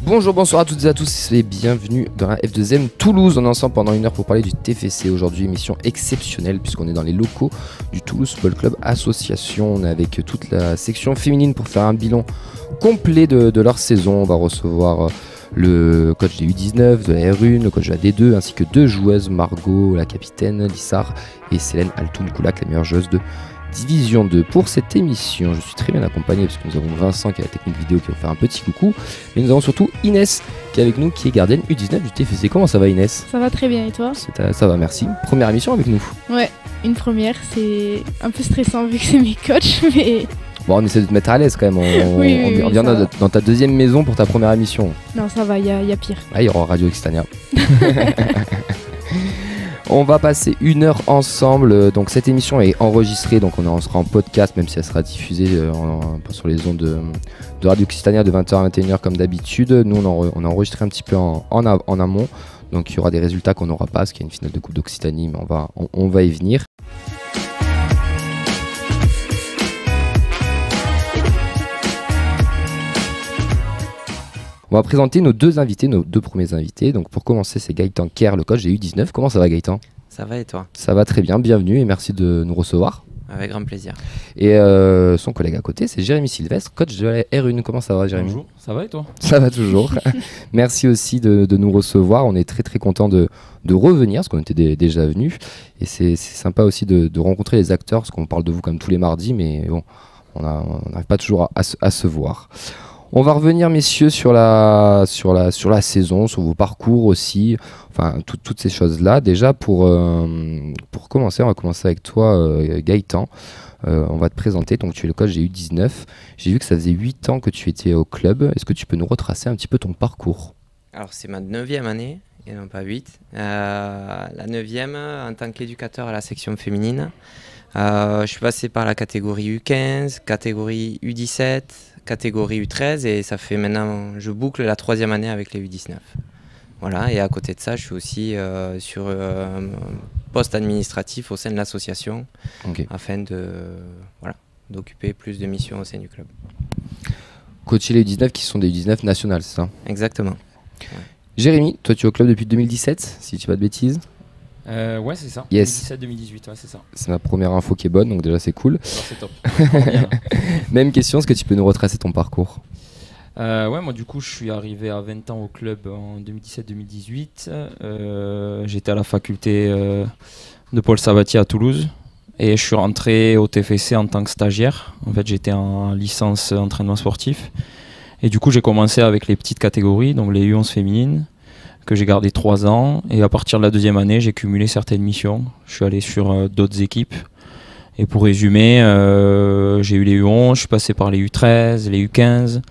Bonjour, bonsoir à toutes et à tous et bienvenue dans la F2M Toulouse. On est ensemble pendant une heure pour parler du TFC. Aujourd'hui, émission exceptionnelle puisqu'on est dans les locaux du Toulouse Football Club Association. On est avec toute la section féminine pour faire un bilan complet de leur saison. On va recevoir le coach des U19, de la R1, le coach de la D2 ainsi que deux joueuses, Margot, la capitaine, Lissar et Célène Altoun-Koulak, la meilleure joueuse de Division 2. Pour cette émission, je suis très bien accompagné parce que nous avons Vincent qui est à la technique vidéo qui va faire un petit coucou, mais nous avons surtout Inès qui est avec nous, qui est gardienne U19 du TFC. Comment ça va, Inès? Ça va très bien, et toi? Ça va, merci. Première émission avec nous. Ouais, une première, c'est un peu stressant vu que c'est mes coachs, mais... Bon, on essaie de te mettre à l'aise quand même, on vient dans ta deuxième maison pour ta première émission. Non, ça va, il y a pire. Ah, il y aura Radio Extania. On va passer une heure ensemble, donc cette émission est enregistrée, donc on sera en podcast, même si elle sera diffusée sur les ondes de Radio Occitania de 20h à 21h comme d'habitude. Nous on a enregistré un petit peu en amont, donc il y aura des résultats qu'on n'aura pas, parce qu'il y a une finale de Coupe d'Occitanie, mais on va y venir. On va présenter nos deux premiers invités. Donc pour commencer, c'est Gaëtan Kerr, le coach des U19. Comment ça va, Gaëtan? Ça va et toi? Ça va très bien, bienvenue et merci de nous recevoir. Avec grand plaisir. Et son collègue à côté, c'est Jérémy Sylvestre, coach de la R1. Comment ça va, Jérémy? Bonjour, ça va et toi? Ça va toujours. Merci aussi de nous recevoir. On est très très content de revenir, parce qu'on était déjà venus. Et c'est sympa aussi de rencontrer les acteurs, parce qu'on parle de vous comme tous les mardis, mais bon, on n'arrive pas toujours à se voir. On va revenir, messieurs, sur la saison, sur vos parcours aussi, enfin toutes ces choses-là. Déjà, pour commencer, on va commencer avec toi, Gaëtan. On va te présenter. Donc, tu es le coach des U19. J'ai vu que ça faisait 8 ans que tu étais au club. Est-ce que tu peux nous retracer un petit peu ton parcours? Alors, c'est ma 9e année, et non pas 8. La 9e, en tant qu'éducateur à la section féminine. Je suis passé par la catégorie U15, catégorie U17, catégorie U13 et ça fait maintenant, je boucle la 3e année avec les U19. Voilà, et à côté de ça, je suis aussi sur un poste administratif au sein de l'association, afin d'occuper plus de missions au sein du club. Coacher les U19 qui sont des U19 nationales, c'est ça? Exactement. Ouais. Jérémy, toi tu es au club depuis 2017, si je dis pas de bêtises? Ouais, c'est ça. Yes. 2017-2018, ouais, c'est ça. C'est ma première info qui est bonne, donc déjà c'est cool. Alors, c'est top. Même question, est-ce que tu peux nous retracer ton parcours? Ouais, moi du coup je suis arrivé à 20 ans au club en 2017-2018. J'étais à la faculté de Paul Sabatier à Toulouse et je suis rentré au TFC en tant que stagiaire. En fait, j'étais en licence entraînement sportif et du coup j'ai commencé avec les petites catégories, donc les U11 féminines, que j'ai gardé 3 ans, et à partir de la 2e année j'ai cumulé certaines missions. Je suis allé sur d'autres équipes, et pour résumer, j'ai eu les U11, je suis passé par les U13, les U15,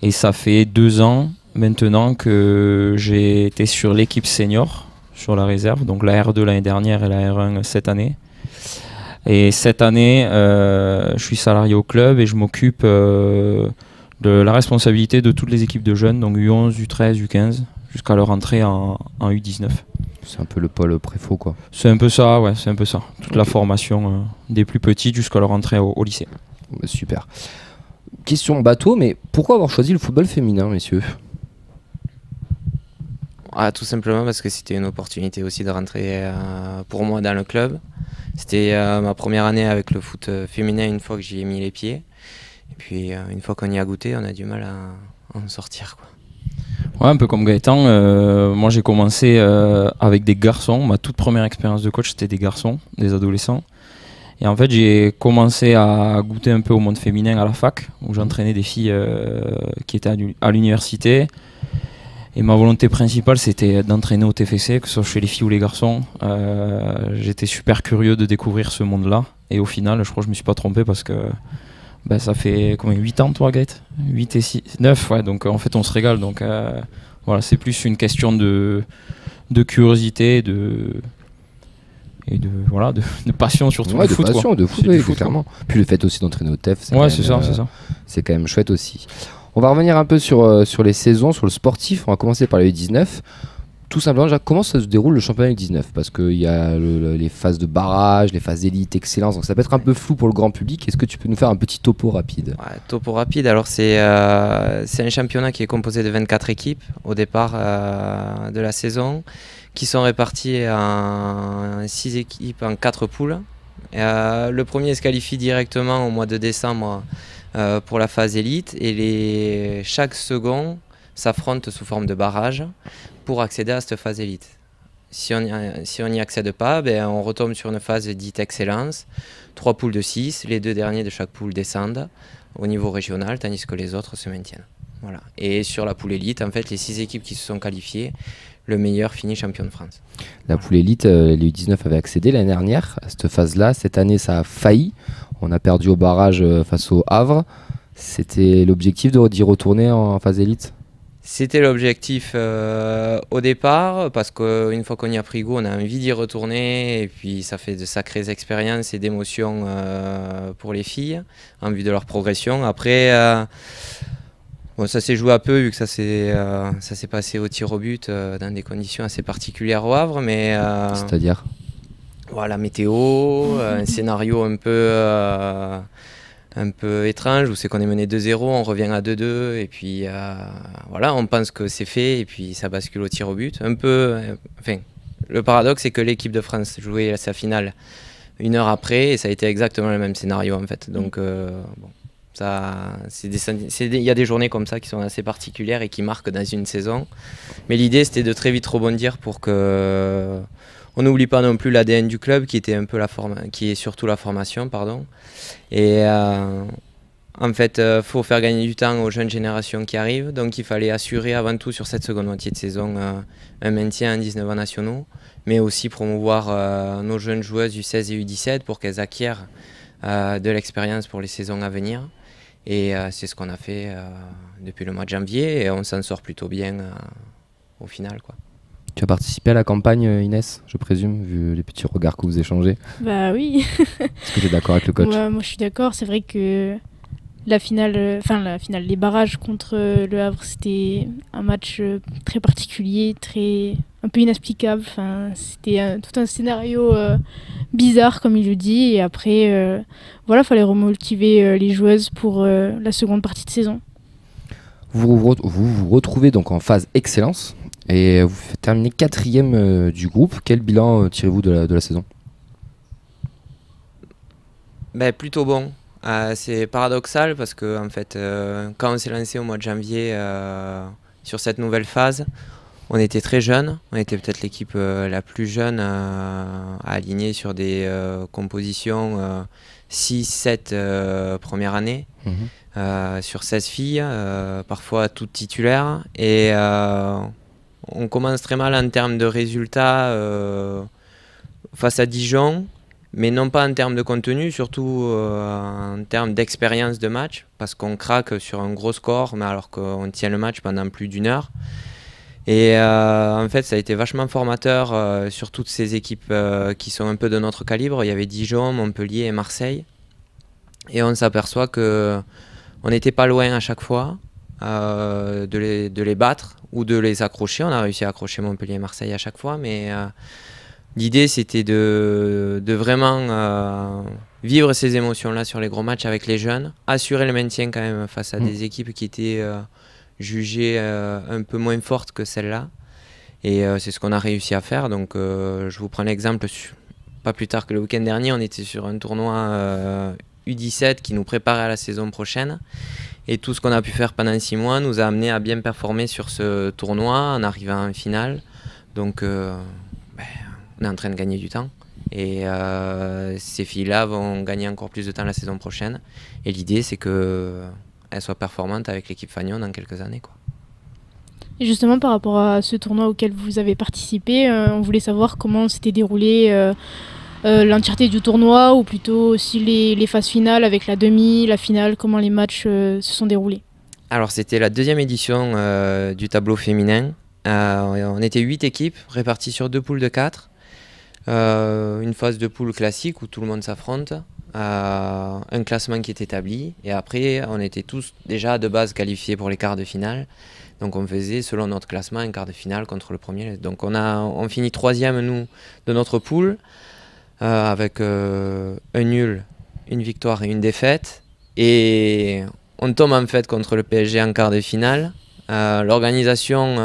et ça fait 2 ans maintenant que j'ai été sur l'équipe senior, sur la réserve, donc la R2 l'année dernière et la R1 cette année. Et cette année, je suis salarié au club et je m'occupe de la responsabilité de toutes les équipes de jeunes, donc U11, U13, U15, jusqu'à leur entrée en U19. C'est un peu le pôle préfo, quoi. C'est un peu ça, ouais, c'est un peu ça. Toute la formation des plus petites jusqu'à leur entrée au lycée. Super. Question bateau, mais pourquoi avoir choisi le football féminin, messieurs? Tout simplement parce que c'était une opportunité aussi de rentrer pour moi dans le club. C'était ma première année avec le foot féminin une fois que j'y ai mis les pieds. Et puis une fois qu'on y a goûté, on a du mal à en sortir, quoi. Ouais, un peu comme Gaëtan, moi j'ai commencé avec des garçons. Ma toute première expérience de coach, c'était des garçons, des adolescents. Et en fait, j'ai commencé à goûter un peu au monde féminin à la fac, où j'entraînais des filles qui étaient à l'université. Et ma volonté principale, c'était d'entraîner au TFC, que ce soit chez les filles ou les garçons. J'étais super curieux de découvrir ce monde-là. Et au final, je crois que je me suis pas trompé parce que ça fait combien, 8 ans, toi, Gaët? 8 et 6, 9, ouais. Donc en fait, on se régale. Donc voilà, c'est plus une question de curiosité, de passion surtout, ouais, du foot, passion, quoi. de foot, oui, clairement. Puis le fait aussi d'entraîner au TEF, c'est ça. C'est quand même chouette aussi. On va revenir un peu sur les saisons, sur le sportif. On va commencer par les U19. tout simplement, déjà, comment ça se déroule le championnat U19? Parce qu'il y a les phases de barrage, les phases élite, excellence, donc ça peut être un peu flou pour le grand public. Est-ce que tu peux nous faire un petit topo rapide? Ouais, topo rapide, alors c'est un championnat qui est composé de 24 équipes au départ de la saison, qui sont réparties en 6 équipes en 4 poules. Le premier se qualifie directement au mois de décembre pour la phase élite, et chaque second s'affrontent sous forme de barrage pour accéder à cette phase élite. Si on n'y accède pas, on retombe sur une phase dite excellence, 3 poules de 6, les 2 derniers de chaque poule descendent au niveau régional, tandis que les autres se maintiennent. Voilà. Et sur la poule élite, en fait, les 6 équipes qui se sont qualifiées, le meilleur finit champion de France. La poule élite, les U19 avaient accédé l'année dernière à cette phase-là. Cette année, ça a failli. On a perdu au barrage face au Havre. C'était l'objectif d'y retourner en phase élite? C'était l'objectif au départ, parce qu'une fois qu'on y a pris goût, on a envie d'y retourner, et puis ça fait de sacrées expériences et d'émotions pour les filles, en vue de leur progression. Après, bon, ça s'est joué à peu, vu que ça s'est passé au tir au but dans des conditions assez particulières au Havre. Mais c'est-à-dire? Voilà, météo, un scénario un peu étrange où c'est qu'on est mené 2-0, on revient à 2-2, et puis voilà, on pense que c'est fait, et puis ça bascule au tir au but. Le paradoxe, c'est que l'équipe de France jouait sa finale 1 heure après, et ça a été exactement le même scénario en fait. Donc bon, il y a des journées comme ça qui sont assez particulières et qui marquent dans une saison. Mais l'idée, c'était de très vite rebondir pour que on n'oublie pas non plus l'ADN du club, qui était un peu qui est surtout la formation, pardon. Et en fait, faut faire gagner du temps aux jeunes générations qui arrivent. Donc il fallait assurer avant tout sur cette seconde moitié de saison un maintien en 19 ans nationaux, mais aussi promouvoir nos jeunes joueuses U16 et U17 pour qu'elles acquièrent de l'expérience pour les saisons à venir. Et c'est ce qu'on a fait depuis le mois de janvier, et on s'en sort plutôt bien au final, quoi. Tu as participé à la campagne, Inès, je présume, vu les petits regards que vous échangez? Bah oui. Est-ce que tu es d'accord avec le coach? Moi je suis d'accord, c'est vrai que la finale, les barrages contre le Havre, c'était un match très particulier, un peu inexplicable. C'était tout un scénario bizarre, comme il le dit. Et après, voilà, fallait remotiver les joueuses pour la seconde partie de saison. Vous vous retrouvez donc en phase excellence et vous terminez 4e du groupe. Quel bilan tirez-vous de la saison? Plutôt bon. C'est paradoxal parce que en fait, quand on s'est lancé au mois de janvier sur cette nouvelle phase, on était très jeunes. On était peut-être l'équipe la plus jeune à aligner sur des compositions 6-7 première année. Sur 16 filles, parfois toutes titulaires. Et on commence très mal en termes de résultats face à Dijon, mais non pas en termes de contenu, surtout en termes d'expérience de match, parce qu'on craque sur un gros score, mais alors qu'on tient le match pendant plus d'1 heure. Et en fait, ça a été vachement formateur sur toutes ces équipes qui sont un peu de notre calibre. Il y avait Dijon, Montpellier et Marseille. Et on s'aperçoit qu'on n'était pas loin à chaque fois de les battre ou de les accrocher. On a réussi à accrocher Montpellier et Marseille à chaque fois, mais l'idée, c'était de vraiment vivre ces émotions-là sur les gros matchs avec les jeunes, assurer le maintien quand même face à des équipes qui étaient jugées un peu moins fortes que celles-là. Et c'est ce qu'on a réussi à faire. Donc je vous prends l'exemple, pas plus tard que le week-end dernier, on était sur un tournoi U17 qui nous préparait à la saison prochaine. Et tout ce qu'on a pu faire pendant 6 mois nous a amené à bien performer sur ce tournoi en arrivant en finale. Donc on est en train de gagner du temps. Et ces filles-là vont gagner encore plus de temps la saison prochaine. Et l'idée, c'est qu'elles soient performantes avec l'équipe Fagnon dans quelques années, quoi. Et justement, par rapport à ce tournoi auquel vous avez participé, on voulait savoir comment s'était déroulé l'entièreté du tournoi, ou plutôt aussi les phases finales avec la demi, la finale, comment les matchs se sont déroulés. Alors c'était la 2e édition du tableau féminin. On était 8 équipes réparties sur 2 poules de 4. Une phase de poule classique où tout le monde s'affronte, un classement qui est établi, et après on était tous déjà de base qualifiés pour les quarts de finale, Donc on faisait, selon notre classement, un quart de finale contre le premier. Donc on finit 3e, nous, de notre poule, avec un nul, une victoire et une défaite. Et on tombe en fait contre le PSG en quart de finale. L'organisation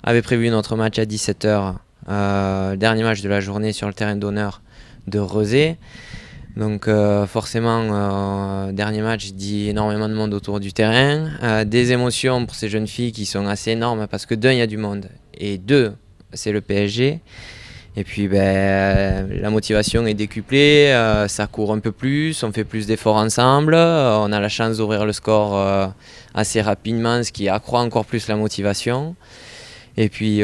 avait prévu notre match à 17h, dernier match de la journée sur le terrain d'honneur de Rezé. Donc forcément, dernier match dit énormément de monde autour du terrain, des émotions pour ces jeunes filles qui sont assez énormes parce que d'un, il y a du monde et deux, c'est le PSG. Et puis la motivation est décuplée, ça court un peu plus, on fait plus d'efforts ensemble, on a la chance d'ouvrir le score assez rapidement, ce qui accroît encore plus la motivation. Et puis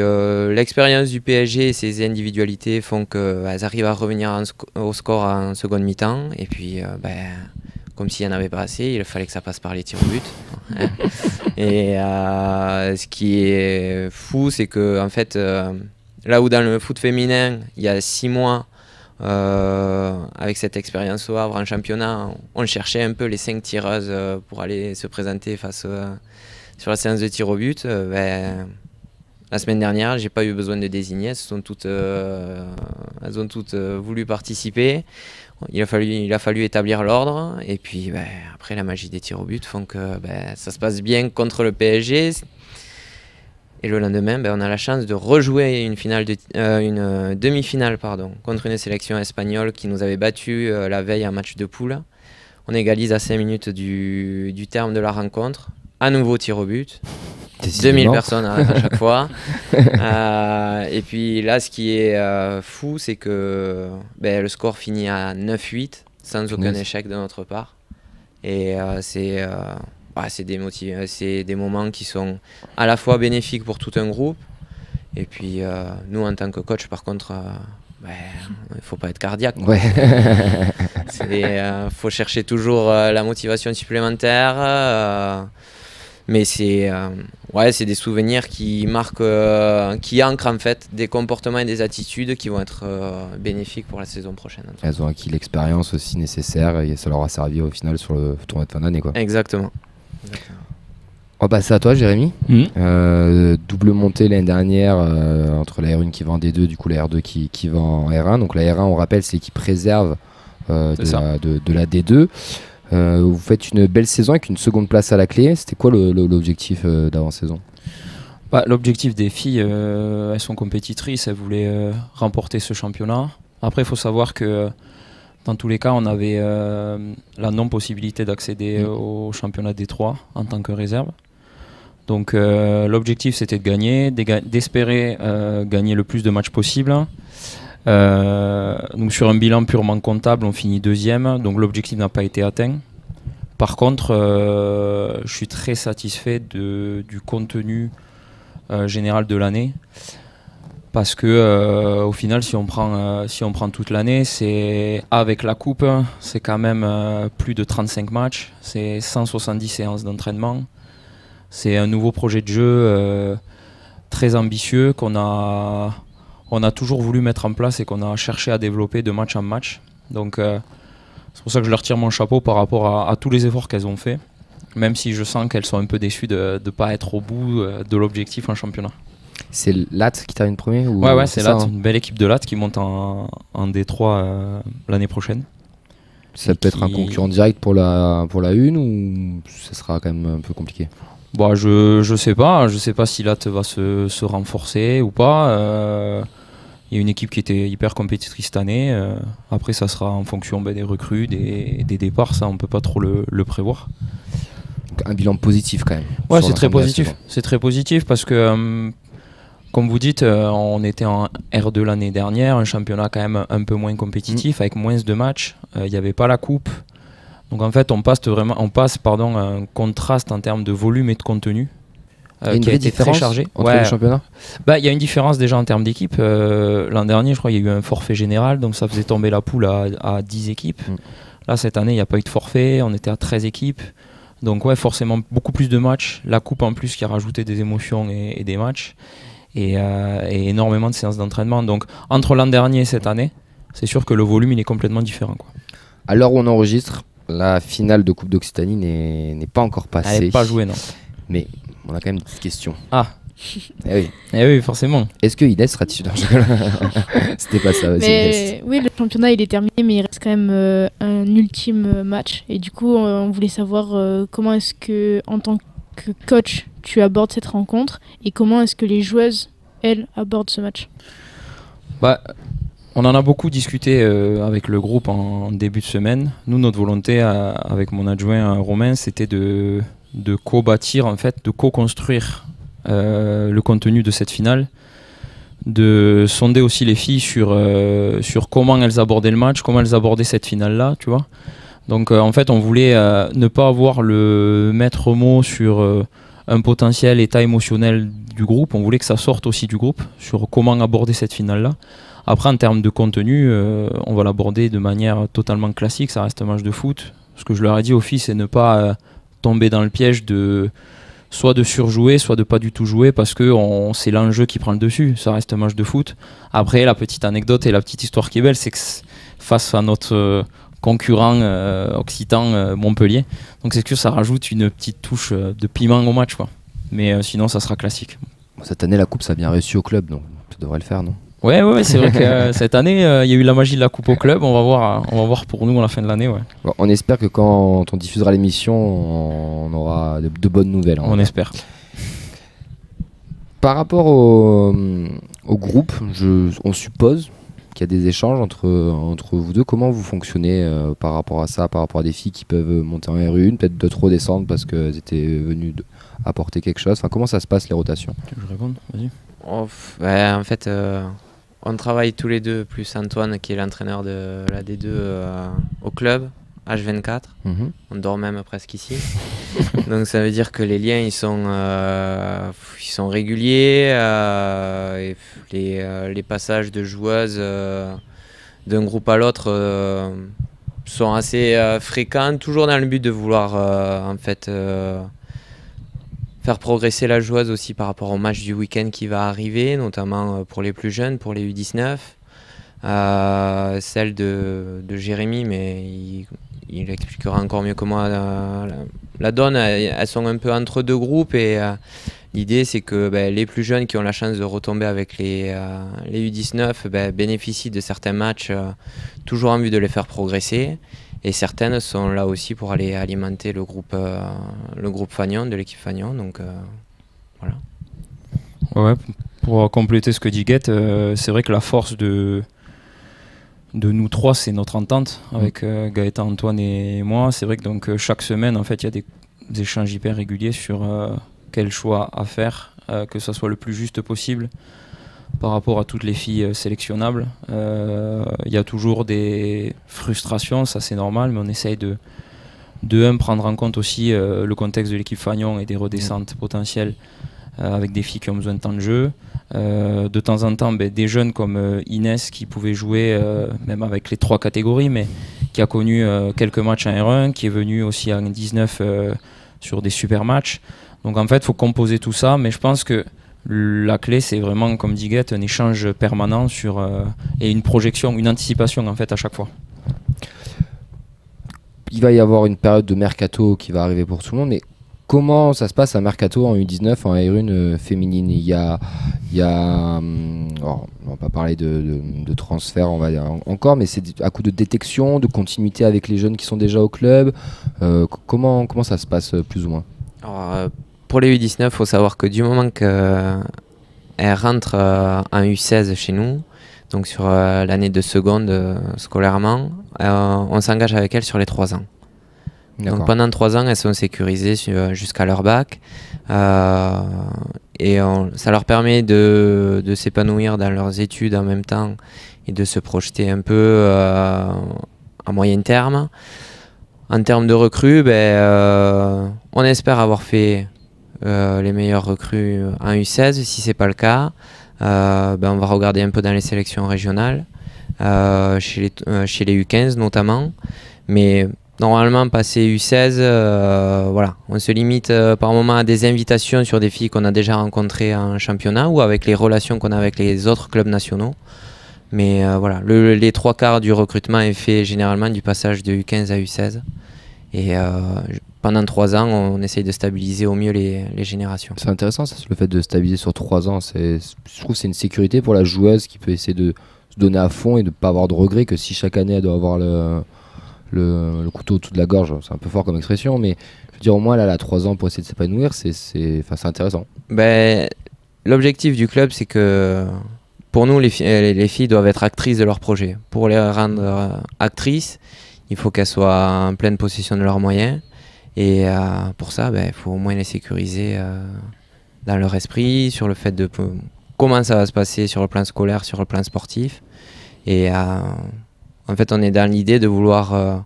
l'expérience du PSG et ses individualités font qu'elles arrivent à revenir au score en seconde mi-temps. Et puis, comme s'il n'y en avait pas assez, il fallait que ça passe par les tirs au but. Et ce qui est fou, c'est que en fait, là où dans le foot féminin, il y a 6 mois, avec cette expérience au Havre en championnat, on cherchait un peu les 5 tireuses pour aller se présenter sur la séance de tir au but. La semaine dernière, j'ai pas eu besoin de désigner, elles ont toutes voulu participer. Il a fallu établir l'ordre et puis après la magie des tirs au but font que ça se passe bien contre le PSG. Et le lendemain, on a la chance de rejouer une demi-finale contre une sélection espagnole qui nous avait battu la veille en match de poule. On égalise à 5 minutes du terme de la rencontre. À nouveau tir au but. 2000 personnes à chaque fois. Et puis là, ce qui est fou, c'est que le score finit à 9-8, sans aucun échec de notre part. Et c'est des moments qui sont à la fois bénéfiques pour tout un groupe. Et puis nous, en tant que coach, par contre, il ne faut pas être cardiaque. Il faut chercher toujours la motivation supplémentaire. Mais c'est des souvenirs qui marquent, qui ancrent en fait des comportements et des attitudes qui vont être bénéfiques pour la saison prochaine. Elles ont acquis l'expérience aussi nécessaire et ça leur a servi au final sur le tournoi de fin d'année. Exactement. On va passer à toi, Jérémy. Double montée l'année dernière entre la R1 qui va en D2, du coup la R2 qui va en R1. Donc la R1, on rappelle, c'est l'équipe réserve de la D2. Vous faites une belle saison avec une seconde place à la clé. C'était quoi l'objectif d'avant-saison? L'objectif des filles, elles sont compétitrices, elles voulaient remporter ce championnat. Après, il faut savoir que dans tous les cas, on avait la non-possibilité d'accéder au championnat D3 en tant que réserve. Donc l'objectif, c'était de gagner, d'espérer gagner le plus de matchs possible. Donc sur un bilan purement comptable, on finit 2e, donc l'objectif n'a pas été atteint. Par contre, je suis très satisfait du contenu général de l'année, parce que au final, si on prend toute l'année, c'est avec la coupe, c'est quand même plus de 35 matchs, c'est 170 séances d'entraînement, c'est un nouveau projet de jeu très ambitieux on a toujours voulu mettre en place et qu'on a cherché à développer de match en match. Donc c'est pour ça que je leur tire mon chapeau par rapport à tous les efforts qu'elles ont fait, même si je sens qu'elles sont un peu déçues de ne pas être au bout de l'objectif en championnat. C'est Latte qui termine premier ou Ouais, c'est Latte, une belle équipe de Latte qui monte en D3 l'année prochaine. Ça peut être un concurrent direct pour la 1 ou ça sera quand même un peu compliqué? Je sais pas si Latte va se renforcer ou pas. Il y a une équipe qui était hyper compétitrice cette année. Après, ça sera en fonction des recrues, des départs. Ça, on peut pas trop le prévoir. Donc, un bilan positif quand même. Ouais, c'est très positif. C'est très positif parce que, comme vous dites, on était en R2 l'année dernière, un championnat quand même un peu moins compétitif, avec moins de matchs. Il n'y avait pas la coupe. Donc en fait, on passe un contraste en termes de volume et de contenu qui a été très chargé entre les championnats. Il y a une différence déjà en termes d'équipe. L'an dernier, je crois qu'il y a eu un forfait général, donc ça faisait tomber la poule à 10 équipes. Là, cette année, il n'y a pas eu de forfait, on était à 13 équipes. Donc ouais, forcément beaucoup plus de matchs. La coupe en plus qui a rajouté des émotions et des matchs. Et énormément de séances d'entraînement. Donc entre l'an dernier et cette année, c'est sûr que le volume il est complètement différent, quoi. À l'heure où on enregistre, la finale de Coupe d'Occitanie n'est pas encore passée. Elle n'est pas jouée, non. Mais On a quand même une petite question. Ah. Eh oui, forcément. Est-ce que Inès sera titulaire? C'était pas ça. Mais oui, le championnat il est terminé, mais il reste quand même un ultime match. Et du coup, on voulait savoir comment est-ce que, en tant que coach, tu abordes cette rencontre et comment est-ce que les joueuses, elles, abordent ce match. On en a beaucoup discuté avec le groupe en début de semaine. Nous, notre volonté avec mon adjoint Romain, c'était de co-bâtir, en fait, de co-construire le contenu de cette finale, de sonder aussi les filles sur comment elles abordaient le match, comment elles abordaient cette finale-là, tu vois. Donc en fait, on voulait ne pas avoir le maître mot sur un potentiel état émotionnel du groupe. On voulait que ça sorte aussi du groupe sur comment aborder cette finale-là. Après, en termes de contenu, on va l'aborder de manière totalement classique. Ça reste un match de foot. Ce que je leur ai dit aux filles, c'est ne pas tomber dans le piège soit de surjouer, soit de pas du tout jouer, parce que c'est l'enjeu qui prend le dessus. Ça reste un match de foot. Après, la petite anecdote et la petite histoire qui est belle, c'est que face à notre concurrent occitan Montpellier, donc c'est que ça rajoute une petite touche de piment au match, quoi. Mais sinon, ça sera classique. Cette année, la coupe, ça a bien réussi au club, donc ça devrait le faire, non? Ouais, c'est vrai que cette année, il y a eu la magie de la coupe au club. On va voir pour nous à la fin de l'année. Ouais. Bon, on espère que quand on diffusera l'émission, on aura de bonnes nouvelles. On espère. Par rapport au groupe, on suppose qu'il y a des échanges entre vous deux. Comment vous fonctionnez par rapport à ça, par rapport à des filles qui peuvent monter en R1, peut-être de trop descendre parce qu'elles étaient venues apporter quelque chose. Enfin, comment ça se passe, les rotations? Je réponds, vas-y. En fait, on travaille tous les deux, plus Antoine qui est l'entraîneur de la D2 au club, H24. On dort même presque ici. Donc ça veut dire que les liens ils sont réguliers. Et les passages de joueuses d'un groupe à l'autre sont assez fréquents, toujours dans le but de vouloir en fait faire progresser la joueuse aussi par rapport au match du week-end qui va arriver, notamment pour les plus jeunes, pour les U19. Celle de Jérémy, mais il expliquera encore mieux que moi la donne. Elles sont un peu entre deux groupes et l'idée c'est que les plus jeunes qui ont la chance de retomber avec les U19 bénéficient de certains matchs toujours en vue de les faire progresser. Et certaines sont là aussi pour aller alimenter le groupe Fagnon, de l'équipe Fagnon. Donc voilà. Ouais, pour compléter ce que dit Guette, c'est vrai que la force de nous trois, c'est notre entente avec Gaëtan, Antoine et moi. C'est vrai que donc, chaque semaine, en fait, il y a des échanges hyper réguliers sur quel choix à faire, que ça soit le plus juste possible par rapport à toutes les filles sélectionnables. Il y a toujours des frustrations, ça c'est normal, mais on essaye de prendre en compte aussi le contexte de l'équipe Fagnon et des redescentes potentielles avec des filles qui ont besoin de temps de jeu. De temps en temps, des jeunes comme Inès qui pouvaient jouer même avec les 3 catégories, mais qui a connu quelques matchs en R1, qui est venue aussi en 19 sur des super matchs. Donc en fait, il faut composer tout ça, mais je pense que la clé, c'est vraiment, comme dit Guette, un échange permanent et une projection, une anticipation en fait à chaque fois. Il va y avoir une période de mercato qui va arriver pour tout le monde, mais comment ça se passe à mercato en U19, en R1 féminine? Il y a alors, on va pas parler de transfert, on va dire encore, mais c'est à coup de détection, de continuité avec les jeunes qui sont déjà au club. Comment ça se passe plus ou moins? Alors, pour les U19, il faut savoir que du moment qu'elles rentrent en U16 chez nous, donc sur l'année de seconde scolairement, on s'engage avec elles sur les 3 ans. Donc pendant 3 ans, elles sont sécurisées jusqu'à leur bac. Et ça leur permet de s'épanouir dans leurs études en même temps et de se projeter un peu à moyen terme. En termes de recrues, on espère avoir fait les meilleures recrues en U16. Si ce n'est pas le cas, on va regarder un peu dans les sélections régionales, chez les U15 notamment. Mais normalement, passé U16, voilà, on se limite par moment à des invitations sur des filles qu'on a déjà rencontrées en championnat ou avec les relations qu'on a avec les autres clubs nationaux. Mais voilà, les 3 quarts du recrutement est fait généralement du passage de U15 à U16. Et pendant 3 ans, on essaye de stabiliser au mieux les générations. C'est intéressant, ça, le fait de stabiliser sur 3 ans. Je trouve que c'est une sécurité pour la joueuse qui peut essayer de se donner à fond et de ne pas avoir de regrets, que si chaque année elle doit avoir le couteau au-dessous de la gorge, c'est un peu fort comme expression, mais je veux dire, au moins elle a 3 ans pour essayer de s'épanouir, c'est intéressant. Ben, l'objectif du club, c'est que pour nous, les filles doivent être actrices de leur projet. Pour les rendre actrices, il faut qu'elles soient en pleine possession de leurs moyens. Et pour ça, il faut au moins les sécuriser dans leur esprit, sur le fait de comment ça va se passer sur le plan scolaire, sur le plan sportif. Et en fait, on est dans l'idée de vouloir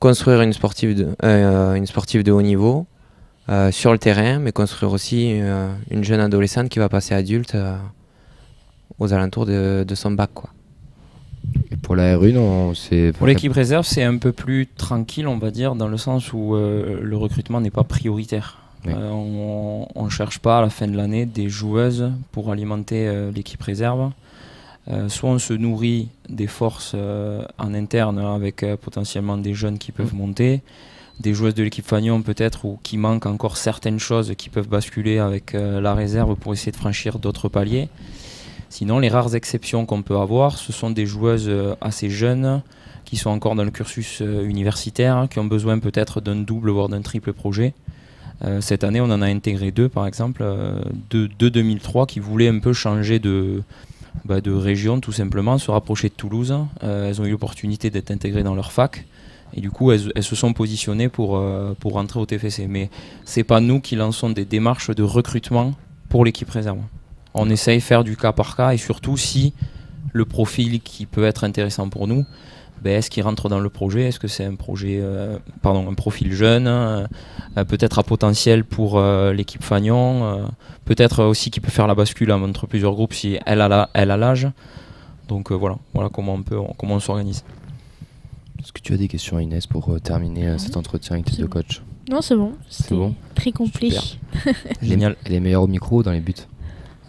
construire une sportive de haut niveau sur le terrain, mais construire aussi une jeune adolescente qui va passer adulte aux alentours de son bac, quoi. Et pour la R1, pour l'équipe réserve, c'est un peu plus tranquille, on va dire, dans le sens où le recrutement n'est pas prioritaire. Oui. On ne cherche pas à la fin de l'année des joueuses pour alimenter l'équipe réserve. Soit on se nourrit des forces en interne avec potentiellement des jeunes qui peuvent monter, des joueuses de l'équipe Fagnon peut-être, ou qui manquent encore certaines choses qui peuvent basculer avec la réserve pour essayer de franchir d'autres paliers. Sinon, les rares exceptions qu'on peut avoir, ce sont des joueuses assez jeunes qui sont encore dans le cursus universitaire, qui ont besoin peut-être d'un double voire d'un triple projet. Cette année, on en a intégré 2 par exemple, de 2003 qui voulaient un peu changer de région tout simplement, se rapprocher de Toulouse. Elles ont eu l'opportunité d'être intégrées dans leur fac et du coup elles se sont positionnées pour rentrer au TFC. Mais c'est pas nous qui lançons des démarches de recrutement pour l'équipe réserve. On essaye de faire du cas par cas et surtout si le profil qui peut être intéressant pour nous, est-ce qu'il rentre dans le projet, est-ce que c'est un profil jeune, peut-être à potentiel pour l'équipe Fagnon, peut-être aussi qui peut faire la bascule entre plusieurs groupes si elle a l'âge. Donc voilà comment on s'organise. Est-ce que tu as des questions, Inès, pour terminer cet entretien avec tes 2 coachs? Non, c'est bon. C'est bon. Très complet. Génial. Elle est meilleure au micro ou dans les buts?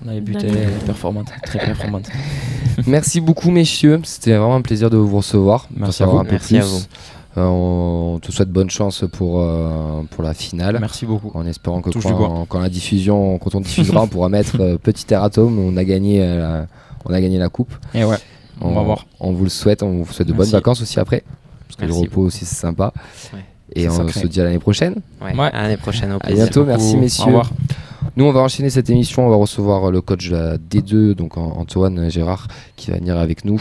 Dans les buts, elle est performante, très performante. Merci beaucoup, messieurs. C'était vraiment un plaisir de vous recevoir. Merci à vous. Merci à vous. On te souhaite bonne chance pour la finale. Merci beaucoup. En espérant que quand la diffusion, quand on diffusera, on pourra mettre petit erratum. On a gagné la coupe. Et ouais. On va voir. On vous le souhaite. On vous souhaite de bonnes vacances aussi après, parce que le repos aussi c'est sympa. Ouais. Et on se dit à l'année prochaine. Ouais. À l'année prochaine. Au plaisir. À bientôt. Merci, messieurs. Au revoir. Nous, on va enchaîner cette émission. On va recevoir le coach de la D2, donc Antoine Gérard, qui va venir avec nous.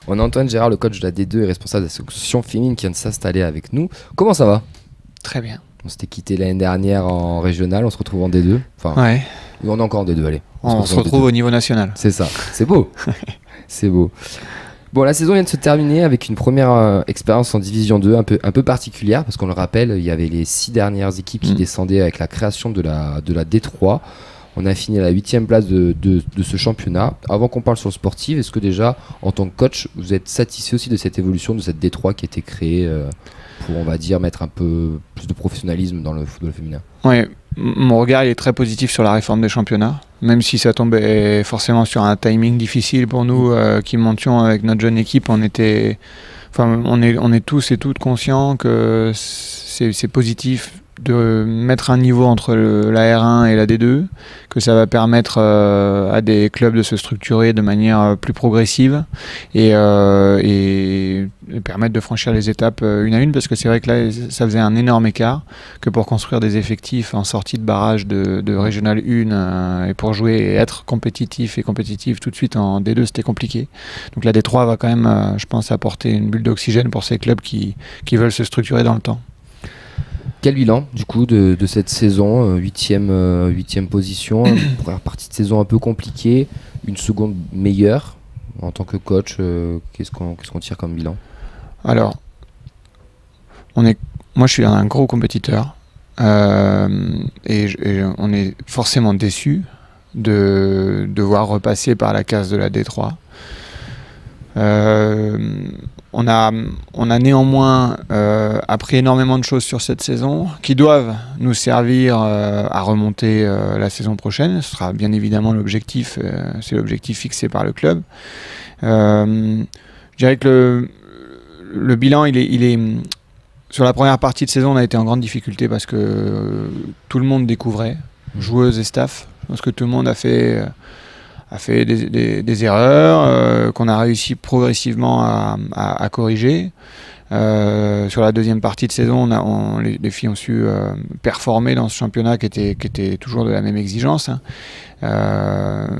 On a Antoine Gérard, le coach de la D2 et responsable de la section féminine, qui vient de s'installer avec nous. Comment ça va? Très bien. On s'était quitté l'année dernière en régional, on se retrouve en D2. Enfin, ouais. On est encore en D2, allez. On se retrouve au niveau national. C'est ça, c'est beau. C'est beau. Bon, la saison vient de se terminer avec une première expérience en Division 2 un peu particulière, parce qu'on le rappelle, il y avait les 6 dernières équipes qui descendaient avec la création de la D3. On a fini à la 8e place de ce championnat. Avant qu'on parle sur le sportif, est-ce que déjà, en tant que coach, vous êtes satisfait aussi de cette évolution de cette D3 qui a été créée pour, on va dire, mettre un peu plus de professionnalisme dans le football féminin? Oui, mon regard il est très positif sur la réforme des championnats, même si ça tombait forcément sur un timing difficile pour nous qui montions avec notre jeune équipe. On est tous et toutes conscients que c'est positif de mettre un niveau entre la R1 et la D2, que ça va permettre à des clubs de se structurer de manière plus progressive et permettre de franchir les étapes une à une, parce que c'est vrai que là ça faisait un énorme écart, que pour construire des effectifs en sortie de barrage de Régional 1 et pour jouer et être compétitif tout de suite en D2, c'était compliqué. Donc la D3 va quand même, je pense, apporter une bulle d'oxygène pour ces clubs qui veulent se structurer dans le temps. Quel bilan du coup de cette saison, 8e position, une première partie de saison un peu compliquée, une seconde meilleure en tant que coach, qu'est-ce qu'on tire comme bilan? Alors, moi je suis un gros compétiteur et on est forcément déçu de devoir repasser par la case de la D3. On a néanmoins appris énormément de choses sur cette saison qui doivent nous servir à remonter la saison prochaine. Ce sera bien évidemment l'objectif, c'est l'objectif fixé par le club. Je dirais que le bilan, il est sur la première partie de saison, on a été en grande difficulté parce que tout le monde découvrait, joueuses et staff. Je pense que tout le monde a fait des erreurs qu'on a réussi progressivement à corriger. Sur la deuxième partie de saison, les filles ont su performer dans ce championnat qui était toujours de la même exigence. Hein.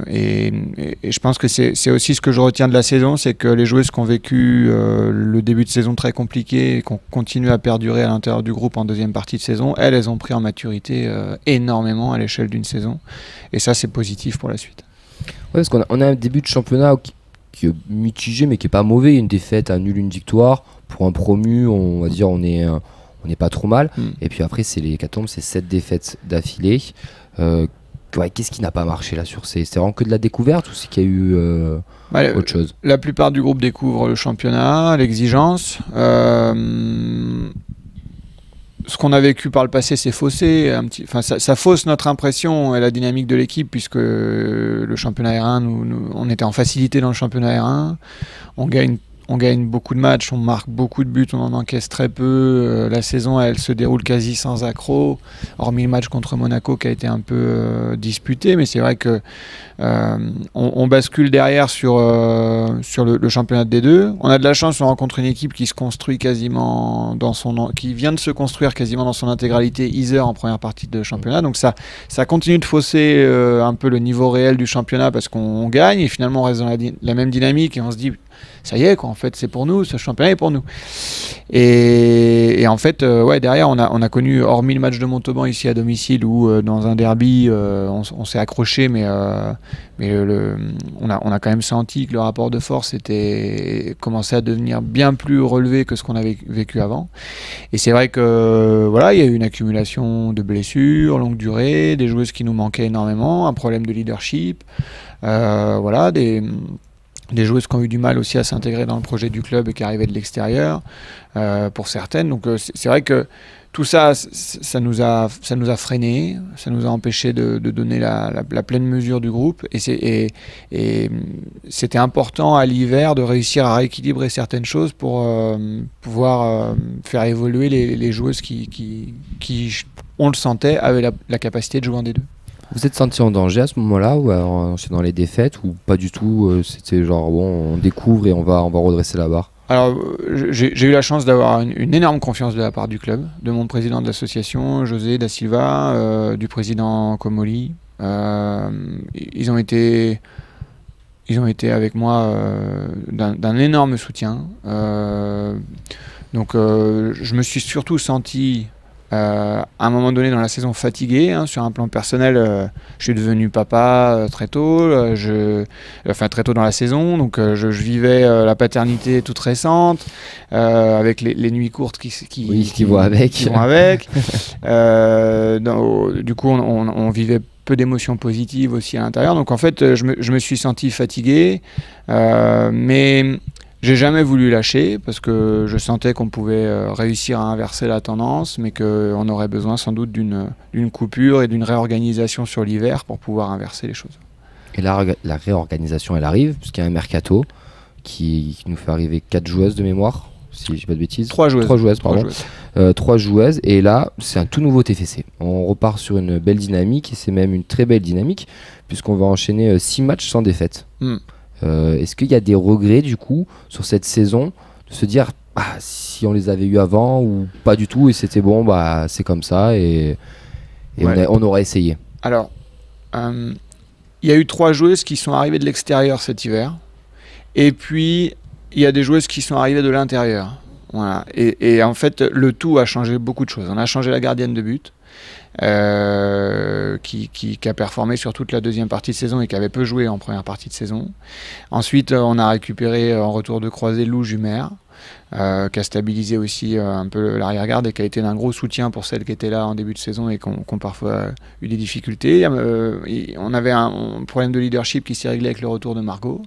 Et je pense que c'est aussi ce que je retiens de la saison, c'est que les joueuses qui ont vécu le début de saison très compliqué et qui ont continué à perdurer à l'intérieur du groupe en deuxième partie de saison, elles ont pris en maturité énormément à l'échelle d'une saison. Et ça, c'est positif pour la suite. Ouais, parce qu'on a un début de championnat qui est mitigé, mais qui est pas mauvais. Une défaite, un nul, une victoire. Pour un promu, on va dire on est pas trop mal. Et puis après, c'est les hécatombes, c'est 7 défaites d'affilée. Qu'est-ce qui n'a pas marché là sur c'est vraiment que de la découverte ou c'est qu'il y a eu autre chose? La plupart du groupe découvre le championnat, l'exigence. Ce qu'on a vécu par le passé, c'est faussé. Ça fausse notre impression et la dynamique de l'équipe, puisque le championnat R1, on était en facilité dans le championnat R1. On gagne beaucoup de matchs, on marque beaucoup de buts, on en encaisse très peu. La saison, elle se déroule quasi sans accroc, hormis le match contre Monaco qui a été un peu disputé. Mais c'est vrai que on bascule derrière sur le championnat de D2. On a de la chance, on rencontre une équipe qui se construit quasiment qui vient de se construire quasiment dans son intégralité Iser en première partie de championnat. Donc ça continue de fausser un peu le niveau réel du championnat parce qu'on gagne et finalement on reste dans la même dynamique et on se dit ça y est quoi, en fait c'est pour nous, ce championnat est pour nous. Et en fait derrière on a connu, hormis le match de Montauban ici à domicile où dans un derby on s'est accroché mais on a quand même senti que le rapport de force commençait à devenir bien plus relevé que ce qu'on avait vécu avant. Et c'est vrai que il y a eu une accumulation de blessures longue durée, des joueuses qui nous manquaient énormément, un problème de leadership, des joueuses qui ont eu du mal aussi à s'intégrer dans le projet du club et qui arrivaient de l'extérieur pour certaines. Donc c'est vrai que tout ça, ça nous a freinés, ça nous a empêché de donner la pleine mesure du groupe. Et c'était important à l'hiver de réussir à rééquilibrer certaines choses pour pouvoir faire évoluer les joueuses qui, on le sentait, avaient la capacité de jouer en D2. Vous êtes senti en danger à ce moment-là ou alors c'est dans les défaites ou pas du tout? C'était genre bon, on découvre et on va redresser la barre. Alors j'ai eu la chance d'avoir une énorme confiance de la part du club, de mon président de l'association, José da Silva, du président Comoli. Ils ont été avec moi d'un énorme soutien. Donc je me suis surtout senti à un moment donné dans la saison fatigué, sur un plan personnel. Je suis devenu papa très tôt, très tôt dans la saison, donc je vivais la paternité toute récente, avec les nuits courtes qui vont avec. Du coup on vivait peu d'émotions positives aussi à l'intérieur, donc en fait je me suis senti fatigué, mais j'ai jamais voulu lâcher parce que je sentais qu'on pouvait réussir à inverser la tendance, mais qu'on aurait besoin sans doute d'une coupure et d'une réorganisation sur l'hiver pour pouvoir inverser les choses. Et la réorganisation, elle arrive, puisqu'il y a un mercato qui nous fait arriver 4 joueuses de mémoire, si je dis pas de bêtises. 3 joueuses, pardon. 3 joueuses, et là, c'est un tout nouveau TFC. On repart sur une belle dynamique, et c'est même une très belle dynamique, puisqu'on va enchaîner 6 matchs sans défaite. Est-ce qu'il y a des regrets du coup sur cette saison de se dire si on les avait eu avant ou pas du tout et c'était bon, c'est comme ça et on aurait essayé? Alors il y a eu 3 joueuses qui sont arrivées de l'extérieur cet hiver et puis il y a des joueuses qui sont arrivées de l'intérieur, voilà. Et en fait le tout a changé beaucoup de choses. On a changé la gardienne de but qui a performé sur toute la deuxième partie de saison et qui avait peu joué en première partie de saison. Ensuite, on a récupéré en retour de croisée Lou Jumer, qui a stabilisé aussi un peu l'arrière-garde et qui a été d'un gros soutien pour celles qui étaient là en début de saison et qui ont parfois eu des difficultés. On avait un problème de leadership qui s'est réglé avec le retour de Margot,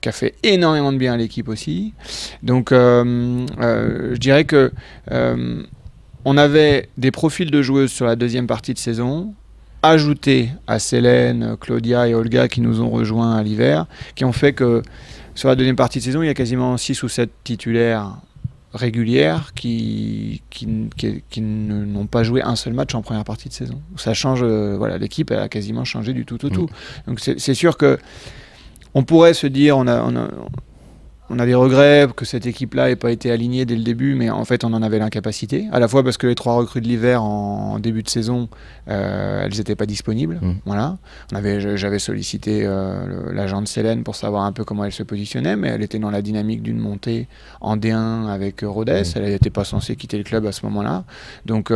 qui a fait énormément de bien à l'équipe aussi. Donc je dirais que on avait des profils de joueuses sur la deuxième partie de saison, ajoutés à Célène, Claudia et Olga qui nous ont rejoints à l'hiver, qui ont fait que sur la deuxième partie de saison, il y a quasiment 6 ou 7 titulaires régulières qui n'ont pas joué un seul match en première partie de saison. Ça change, voilà, l'équipe elle a quasiment changé du tout au tout. Donc c'est sûr que on pourrait se dire, on a des regrets que cette équipe-là n'ait pas été alignée dès le début, mais en fait on en avait l'incapacité, à la fois parce que les 3 recrues de l'hiver en début de saison, elles n'étaient pas disponibles. Voilà. J'avais sollicité l'agent de Célène pour savoir un peu comment elle se positionnait, mais elle était dans la dynamique d'une montée en D1 avec Rodez, elle n'était pas censée quitter le club à ce moment-là. Donc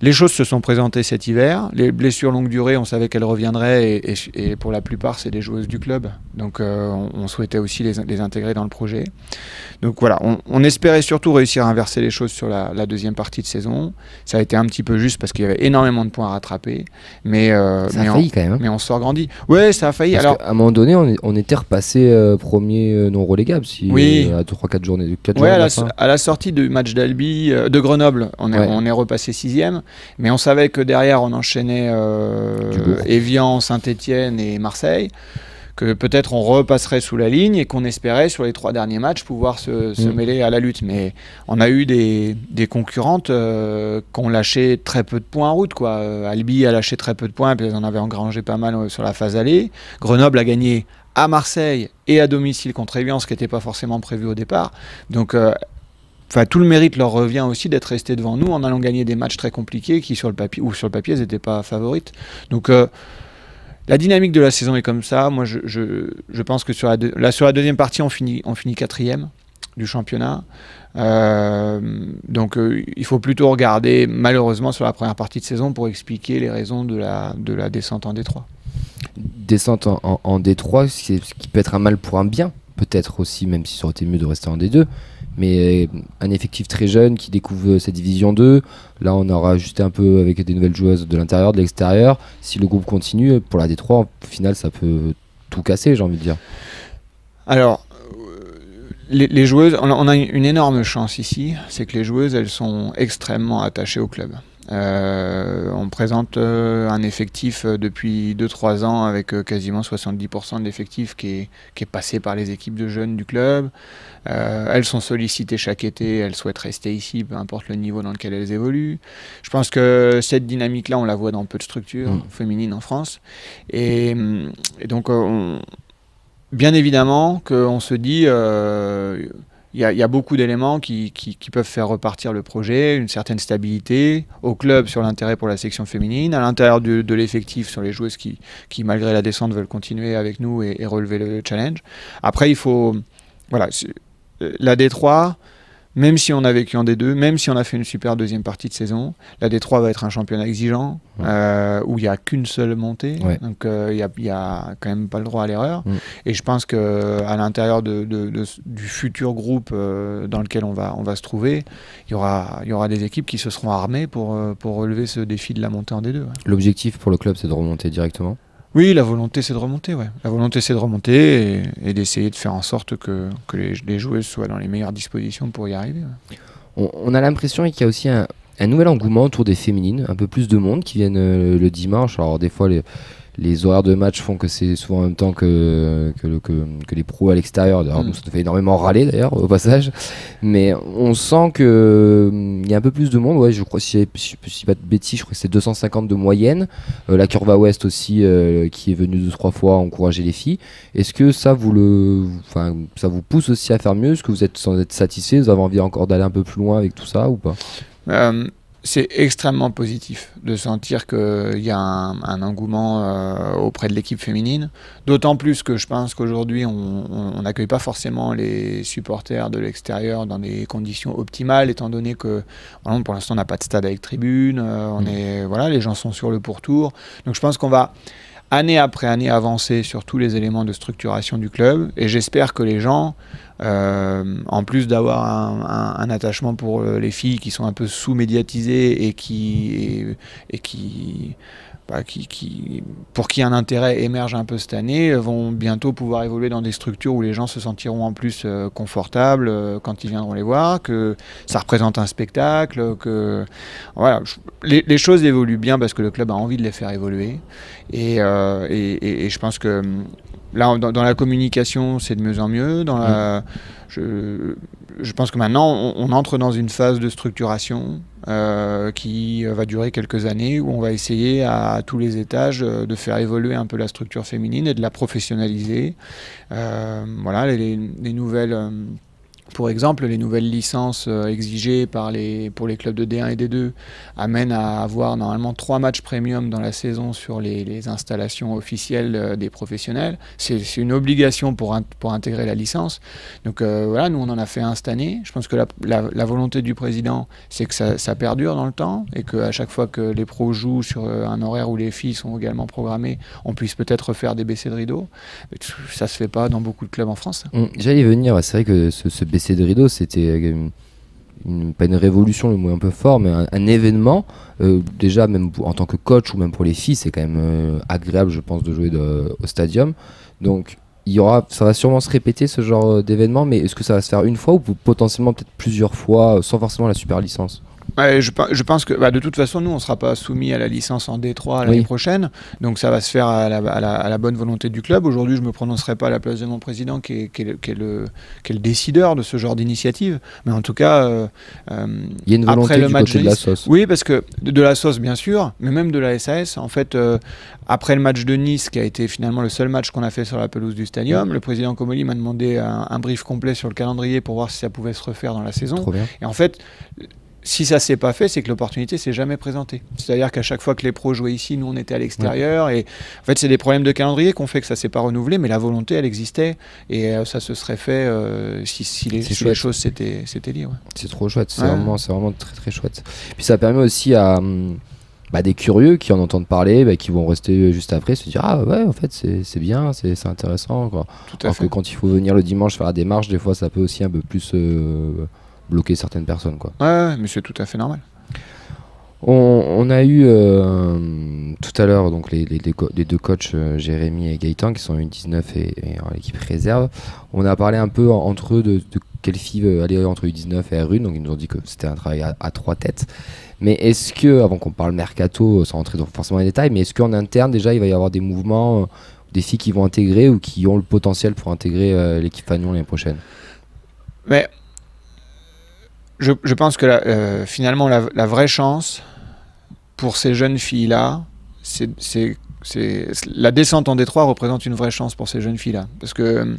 les choses se sont présentées cet hiver. Les blessures longue durée, on savait qu'elles reviendraient et pour la plupart, c'est des joueuses du club. Donc on souhaitait aussi les intégrer dans le projet. Donc voilà, on espérait surtout réussir à inverser les choses sur la deuxième partie de saison. Ça a été un petit peu juste parce qu'il y avait énormément de points à rattraper. Mais, ça a failli quand même. Mais on se grandit. Ouais, ça a failli. Parce qu'à un moment donné, on était repassé premier non relégable à 3-4 journées. À la sortie du match de Grenoble, on est repassé 6e. Mais on savait que derrière, on enchaînait Évian, Saint-Étienne et Marseille, que peut-être on repasserait sous la ligne et qu'on espérait sur les 3 derniers matchs pouvoir se mêler à la lutte. Mais on a eu des concurrentes qui ont lâché très peu de points en route, quoi. Albi a lâché très peu de points, puis elles en avaient engrangé pas mal sur la phase allée. Grenoble a gagné à Marseille et à domicile contre Évian, ce qui n'était pas forcément prévu au départ. Donc tout le mérite leur revient aussi d'être restés devant nous en allant gagner des matchs très compliqués qui sur le papier elles n'étaient pas favorites. Donc la dynamique de la saison est comme ça. Moi je pense que sur la deuxième partie on finit 4e du championnat. Donc il faut plutôt regarder malheureusement sur la première partie de saison pour expliquer les raisons de la descente en D3. Descente en D3, ce qui peut être un mal pour un bien, peut-être aussi, même si ça aurait été mieux de rester en D2. Mais un effectif très jeune qui découvre cette division 2, là on aura ajusté un peu avec des nouvelles joueuses de l'intérieur, de l'extérieur. Si le groupe continue, pour la D3, au final ça peut tout casser, j'ai envie de dire. Alors, les joueuses, on a une énorme chance ici, c'est que les joueuses elles sont extrêmement attachées au club. On présente un effectif depuis 2-3 ans avec quasiment 70% de l'effectif qui est passé par les équipes de jeunes du club. Elles sont sollicitées chaque été, elles souhaitent rester ici, peu importe le niveau dans lequel elles évoluent. Je pense que cette dynamique-là, on la voit dans peu de structures féminines en France. Et donc, bien évidemment qu'on se dit... Il y a beaucoup d'éléments qui peuvent faire repartir le projet, une certaine stabilité au club sur l'intérêt pour la section féminine, à l'intérieur de l'effectif sur les joueuses qui malgré la descente veulent continuer avec nous et relever le challenge. Après il faut, voilà, la D3, même si on a vécu en D2, même si on a fait une super deuxième partie de saison, la D3 va être un championnat exigeant où il n'y a qu'une seule montée, donc il y a quand même pas le droit à l'erreur. Et je pense qu'à l'intérieur du futur groupe dans lequel on va se trouver, il y aura des équipes qui se seront armées pour relever ce défi de la montée en D2. Ouais. L'objectif pour le club, c'est de remonter directement ? Oui, la volonté c'est de remonter, ouais. La volonté c'est de remonter et d'essayer de faire en sorte que les joueuses soient dans les meilleures dispositions pour y arriver. Ouais. On a l'impression qu'il y a aussi un nouvel engouement autour des féminines, un peu plus de monde qui viennent le dimanche. Alors des fois les horaires de match font que c'est souvent en même temps que les pros à l'extérieur. Alors, nous, ça nous fait énormément râler d'ailleurs au passage. Mais on sent qu'il y a un peu plus de monde. Ouais, je crois, si je ne suis pas de bêtises, je crois que c'est 250 de moyenne. La Curva Ouest aussi, qui est venue 2-3 fois encourager les filles. Est-ce que ça ça vous pousse aussi à faire mieux? Est-ce que vous êtes satisfait? Vous avez envie encore d'aller un peu plus loin avec tout ça ou pas? c'est extrêmement positif de sentir qu'il y a un engouement auprès de l'équipe féminine. D'autant plus que je pense qu'aujourd'hui, on n'accueille pas forcément les supporters de l'extérieur dans des conditions optimales, étant donné que voilà, pour l'instant, on n'a pas de stade avec tribune. Voilà, les gens sont sur le pourtour. Donc je pense qu'on va année après année avancer sur tous les éléments de structuration du club. Et j'espère que les gens, en plus d'avoir un attachement pour les filles qui sont un peu sous-médiatisées et pour qui un intérêt émerge un peu cette année, vont bientôt pouvoir évoluer dans des structures où les gens se sentiront en plus confortables quand ils viendront les voir, que ça représente un spectacle, que voilà, les choses évoluent bien parce que le club a envie de les faire évoluer. Et je pense que là, dans la communication, c'est de mieux en mieux. Je pense que maintenant, on entre dans une phase de structuration qui va durer quelques années, où on va essayer à tous les étages de faire évoluer un peu la structure féminine et de la professionnaliser. Voilà, les nouvelles... Pour exemple, les nouvelles licences exigées pour les clubs de D1 et D2 amènent à avoir normalement 3 matchs premium dans la saison sur les installations officielles des professionnels. C'est une obligation pour intégrer la licence. Donc voilà, nous on en a fait un cette année. Je pense que la volonté du président, c'est que ça perdure dans le temps et qu'à chaque fois que les pros jouent sur un horaire où les filles sont également programmées, on puisse peut-être faire des baissées de rideaux. Ça se fait pas dans beaucoup de clubs en France. J'allais venir, c'est vrai que ce baisser de rideau, c'était pas une révolution, le mot est un peu fort, mais un événement. Déjà, même en tant que coach ou même pour les filles, c'est quand même agréable, je pense, de jouer au stadium. Donc, ça va sûrement se répéter ce genre d'événement, mais est-ce que ça va se faire une fois ou potentiellement peut-être plusieurs fois sans forcément la super licence? Ouais, je pense que de toute façon, nous, on ne sera pas soumis à la licence en D3 l'année prochaine. Donc ça va se faire à la bonne volonté du club. Aujourd'hui, je ne me prononcerai pas à la place de mon président qui est le décideur de ce genre d'initiative. Mais en tout cas, il y a une volonté du côté de la SOS. Oui, parce que de la SOS, bien sûr, mais même de la SAS. En fait, après le match de Nice, qui a été finalement le seul match qu'on a fait sur la pelouse du Stadium, le président Comolli m'a demandé un brief complet sur le calendrier pour voir si ça pouvait se refaire dans la saison. Trop bien. Et en fait... Si ça ne s'est pas fait, c'est que l'opportunité ne s'est jamais présentée. C'est-à-dire qu'à chaque fois que les pros jouaient ici, nous on était à l'extérieur. Et en fait, c'est des problèmes de calendrier qui ont fait que ça ne s'est pas renouvelé, mais la volonté, elle existait. Et ça se serait fait si les choses s'étaient liées. Ouais. C'est trop chouette, c'est vraiment très très chouette. Puis ça permet aussi à des curieux qui en entendent parler, qui vont rester juste après, se dire ah ouais, en fait c'est bien, c'est intéressant, quoi. Alors que quand il faut venir le dimanche faire la démarche, des fois ça peut aussi un peu plus... bloquer certaines personnes, quoi. Ouais, mais c'est tout à fait normal. On a eu tout à l'heure donc les deux coachs Jérémy et Gaëtan qui sont U19 et en équipe réserve. On a parlé un peu entre eux de quelle fille aller entre U19 et R1, donc ils nous ont dit que c'était un travail à 3 têtes. Mais est-ce que, avant qu'on parle mercato, sans rentrer forcément dans les détails, mais est-ce qu'en interne déjà il va y avoir des mouvements, des filles qui vont intégrer ou qui ont le potentiel pour intégrer l'équipe Fagnon l'année prochaine? Mais je pense que finalement la vraie chance pour ces jeunes filles-là, c'est la descente en D3 représente une vraie chance pour ces jeunes filles-là. Parce que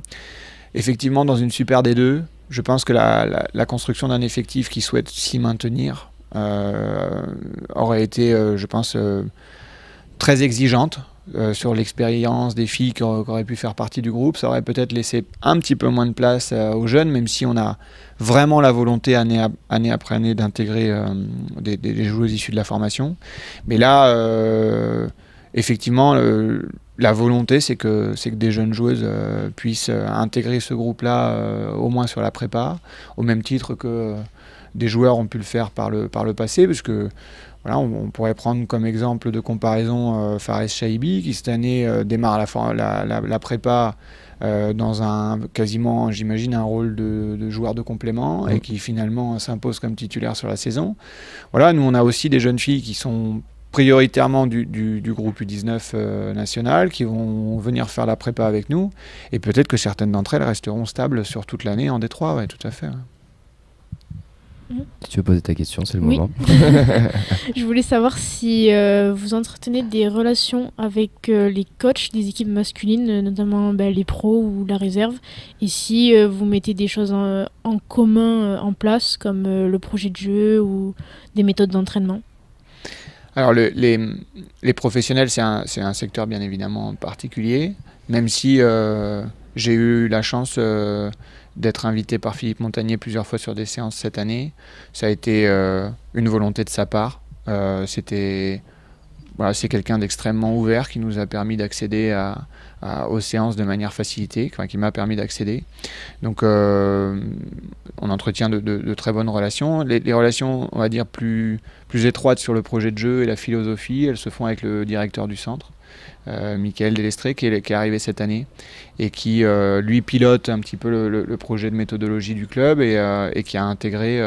effectivement, dans une Super D2, je pense que la construction d'un effectif qui souhaite s'y maintenir aurait été, je pense, très exigeante. Sur l'expérience des filles qui auraient pu faire partie du groupe. Ça aurait peut-être laissé un petit peu moins de place aux jeunes, même si on a vraiment la volonté année après année d'intégrer des joueuses issues de la formation. Mais là, effectivement, la volonté, c'est que des jeunes joueuses puissent intégrer ce groupe-là, au moins sur la prépa, au même titre que des joueurs ont pu le faire par le passé, parce que voilà, on pourrait prendre comme exemple de comparaison Fares Chaibi, qui cette année démarre la prépa dans quasiment, j'imagine, un rôle de joueur de complément et qui finalement s'impose comme titulaire sur la saison. Voilà, nous on a aussi des jeunes filles qui sont prioritairement du groupe U19 national, qui vont venir faire la prépa avec nous, et peut-être que certaines d'entre elles resteront stables sur toute l'année en D3, ouais, tout à fait. Ouais. Si tu veux poser ta question, c'est le Oui. moment. Je voulais savoir si vous entretenez des relations avec les coachs des équipes masculines, notamment les pros ou la réserve, et si vous mettez des choses en commun en place, comme le projet de jeu ou des méthodes d'entraînement. Alors les professionnels, c'est un secteur bien évidemment particulier, même si j'ai eu la chance d'être invité par Philippe Montagnier plusieurs fois sur des séances cette année. Ça a été une volonté de sa part. C'est quelqu'un d'extrêmement ouvert qui nous a permis d'accéder aux séances de manière facilitée, qui m'a permis d'accéder. Donc on entretient de très bonnes relations. Les relations, on va dire, plus étroites sur le projet de jeu et la philosophie, elles se font avec le directeur du centre, Michael Delestré, qui est arrivé cette année et qui lui pilote un petit peu le projet de méthodologie du club et qui a intégré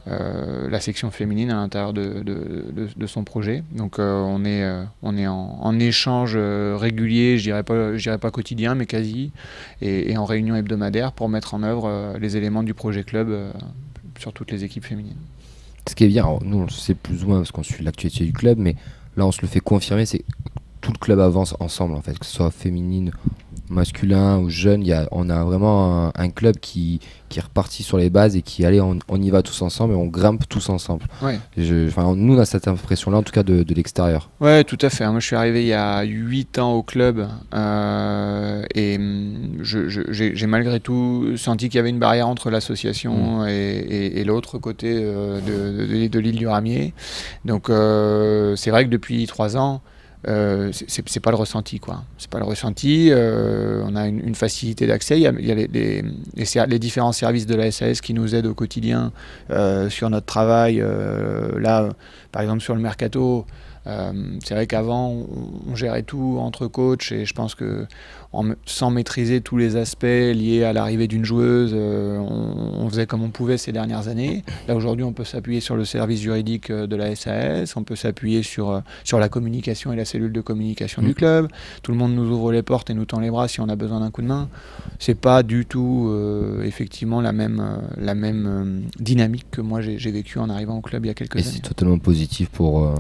la section féminine à l'intérieur de son projet. Donc on est en échange régulier, je dirais pas quotidien, mais quasi, et en réunion hebdomadaire pour mettre en œuvre les éléments du projet club sur toutes les équipes féminines. Ce qui est bien, alors, nous on le sait plus ou moins parce qu'on suit l'actualité du club, mais là on se le fait confirmer, c'est que tout le club avance ensemble en fait, que ce soit féminine, masculin ou jeune, on a vraiment un club qui est reparti sur les bases et qui allez, on y va tous ensemble et on grimpe tous ensemble. Ouais. Nous on a cette impression là en tout cas de l'extérieur. Ouais, tout à fait. Moi je suis arrivé il y a 8 ans au club et j'ai malgré tout senti qu'il y avait une barrière entre l'association et l'autre côté de l'île du Ramier. Donc c'est vrai que depuis 3 ans, c'est pas le ressenti, quoi. C'est pas le ressenti. On a une facilité d'accès. Il y a les différents services de la SAS qui nous aident au quotidien sur notre travail. Là, par exemple, sur le mercato, c'est vrai qu'avant, on gérait tout entre coachs et je pense que sans maîtriser tous les aspects liés à l'arrivée d'une joueuse, on faisait comme on pouvait ces dernières années. Là, aujourd'hui, on peut s'appuyer sur le service juridique de la SAS, on peut s'appuyer sur la communication et la cellule de communication du club. Tout le monde nous ouvre les portes et nous tend les bras si on a besoin d'un coup de main. C'est pas du tout, effectivement, la même dynamique que moi j'ai vécu en arrivant au club il y a quelques années. C'est totalement positif pour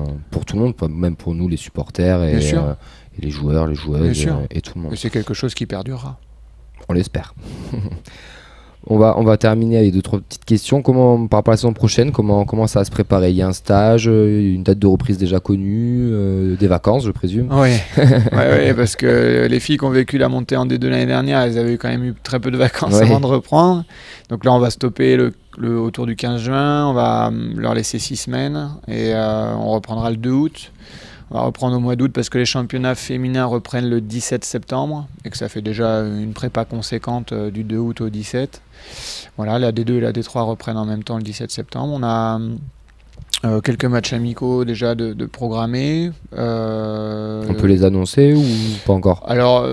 tout le monde, même pour nous les supporters et les joueurs, les joueuses et tout le monde. Et c'est quelque chose qui perdurera. On l'espère. On va terminer avec 2-3 petites questions. Par rapport à la saison prochaine, comment ça va se préparer? Il y a un stage, une date de reprise déjà connue, des vacances, je présume. Oui, ouais, parce que les filles qui ont vécu la montée en D2 l'année dernière, elles avaient quand même eu très peu de vacances avant de reprendre. Donc là, on va stopper autour du 15 juin, on va leur laisser 6 semaines et on reprendra le 2 août. On va reprendre au mois d'août parce que les championnats féminins reprennent le 17 septembre et que ça fait déjà une prépa conséquente du 2 août au 17. Voilà, la D2 et la D3 reprennent en même temps le 17 septembre. On a quelques matchs amicaux déjà de programmés. On peut les annoncer ou pas encore? Alors,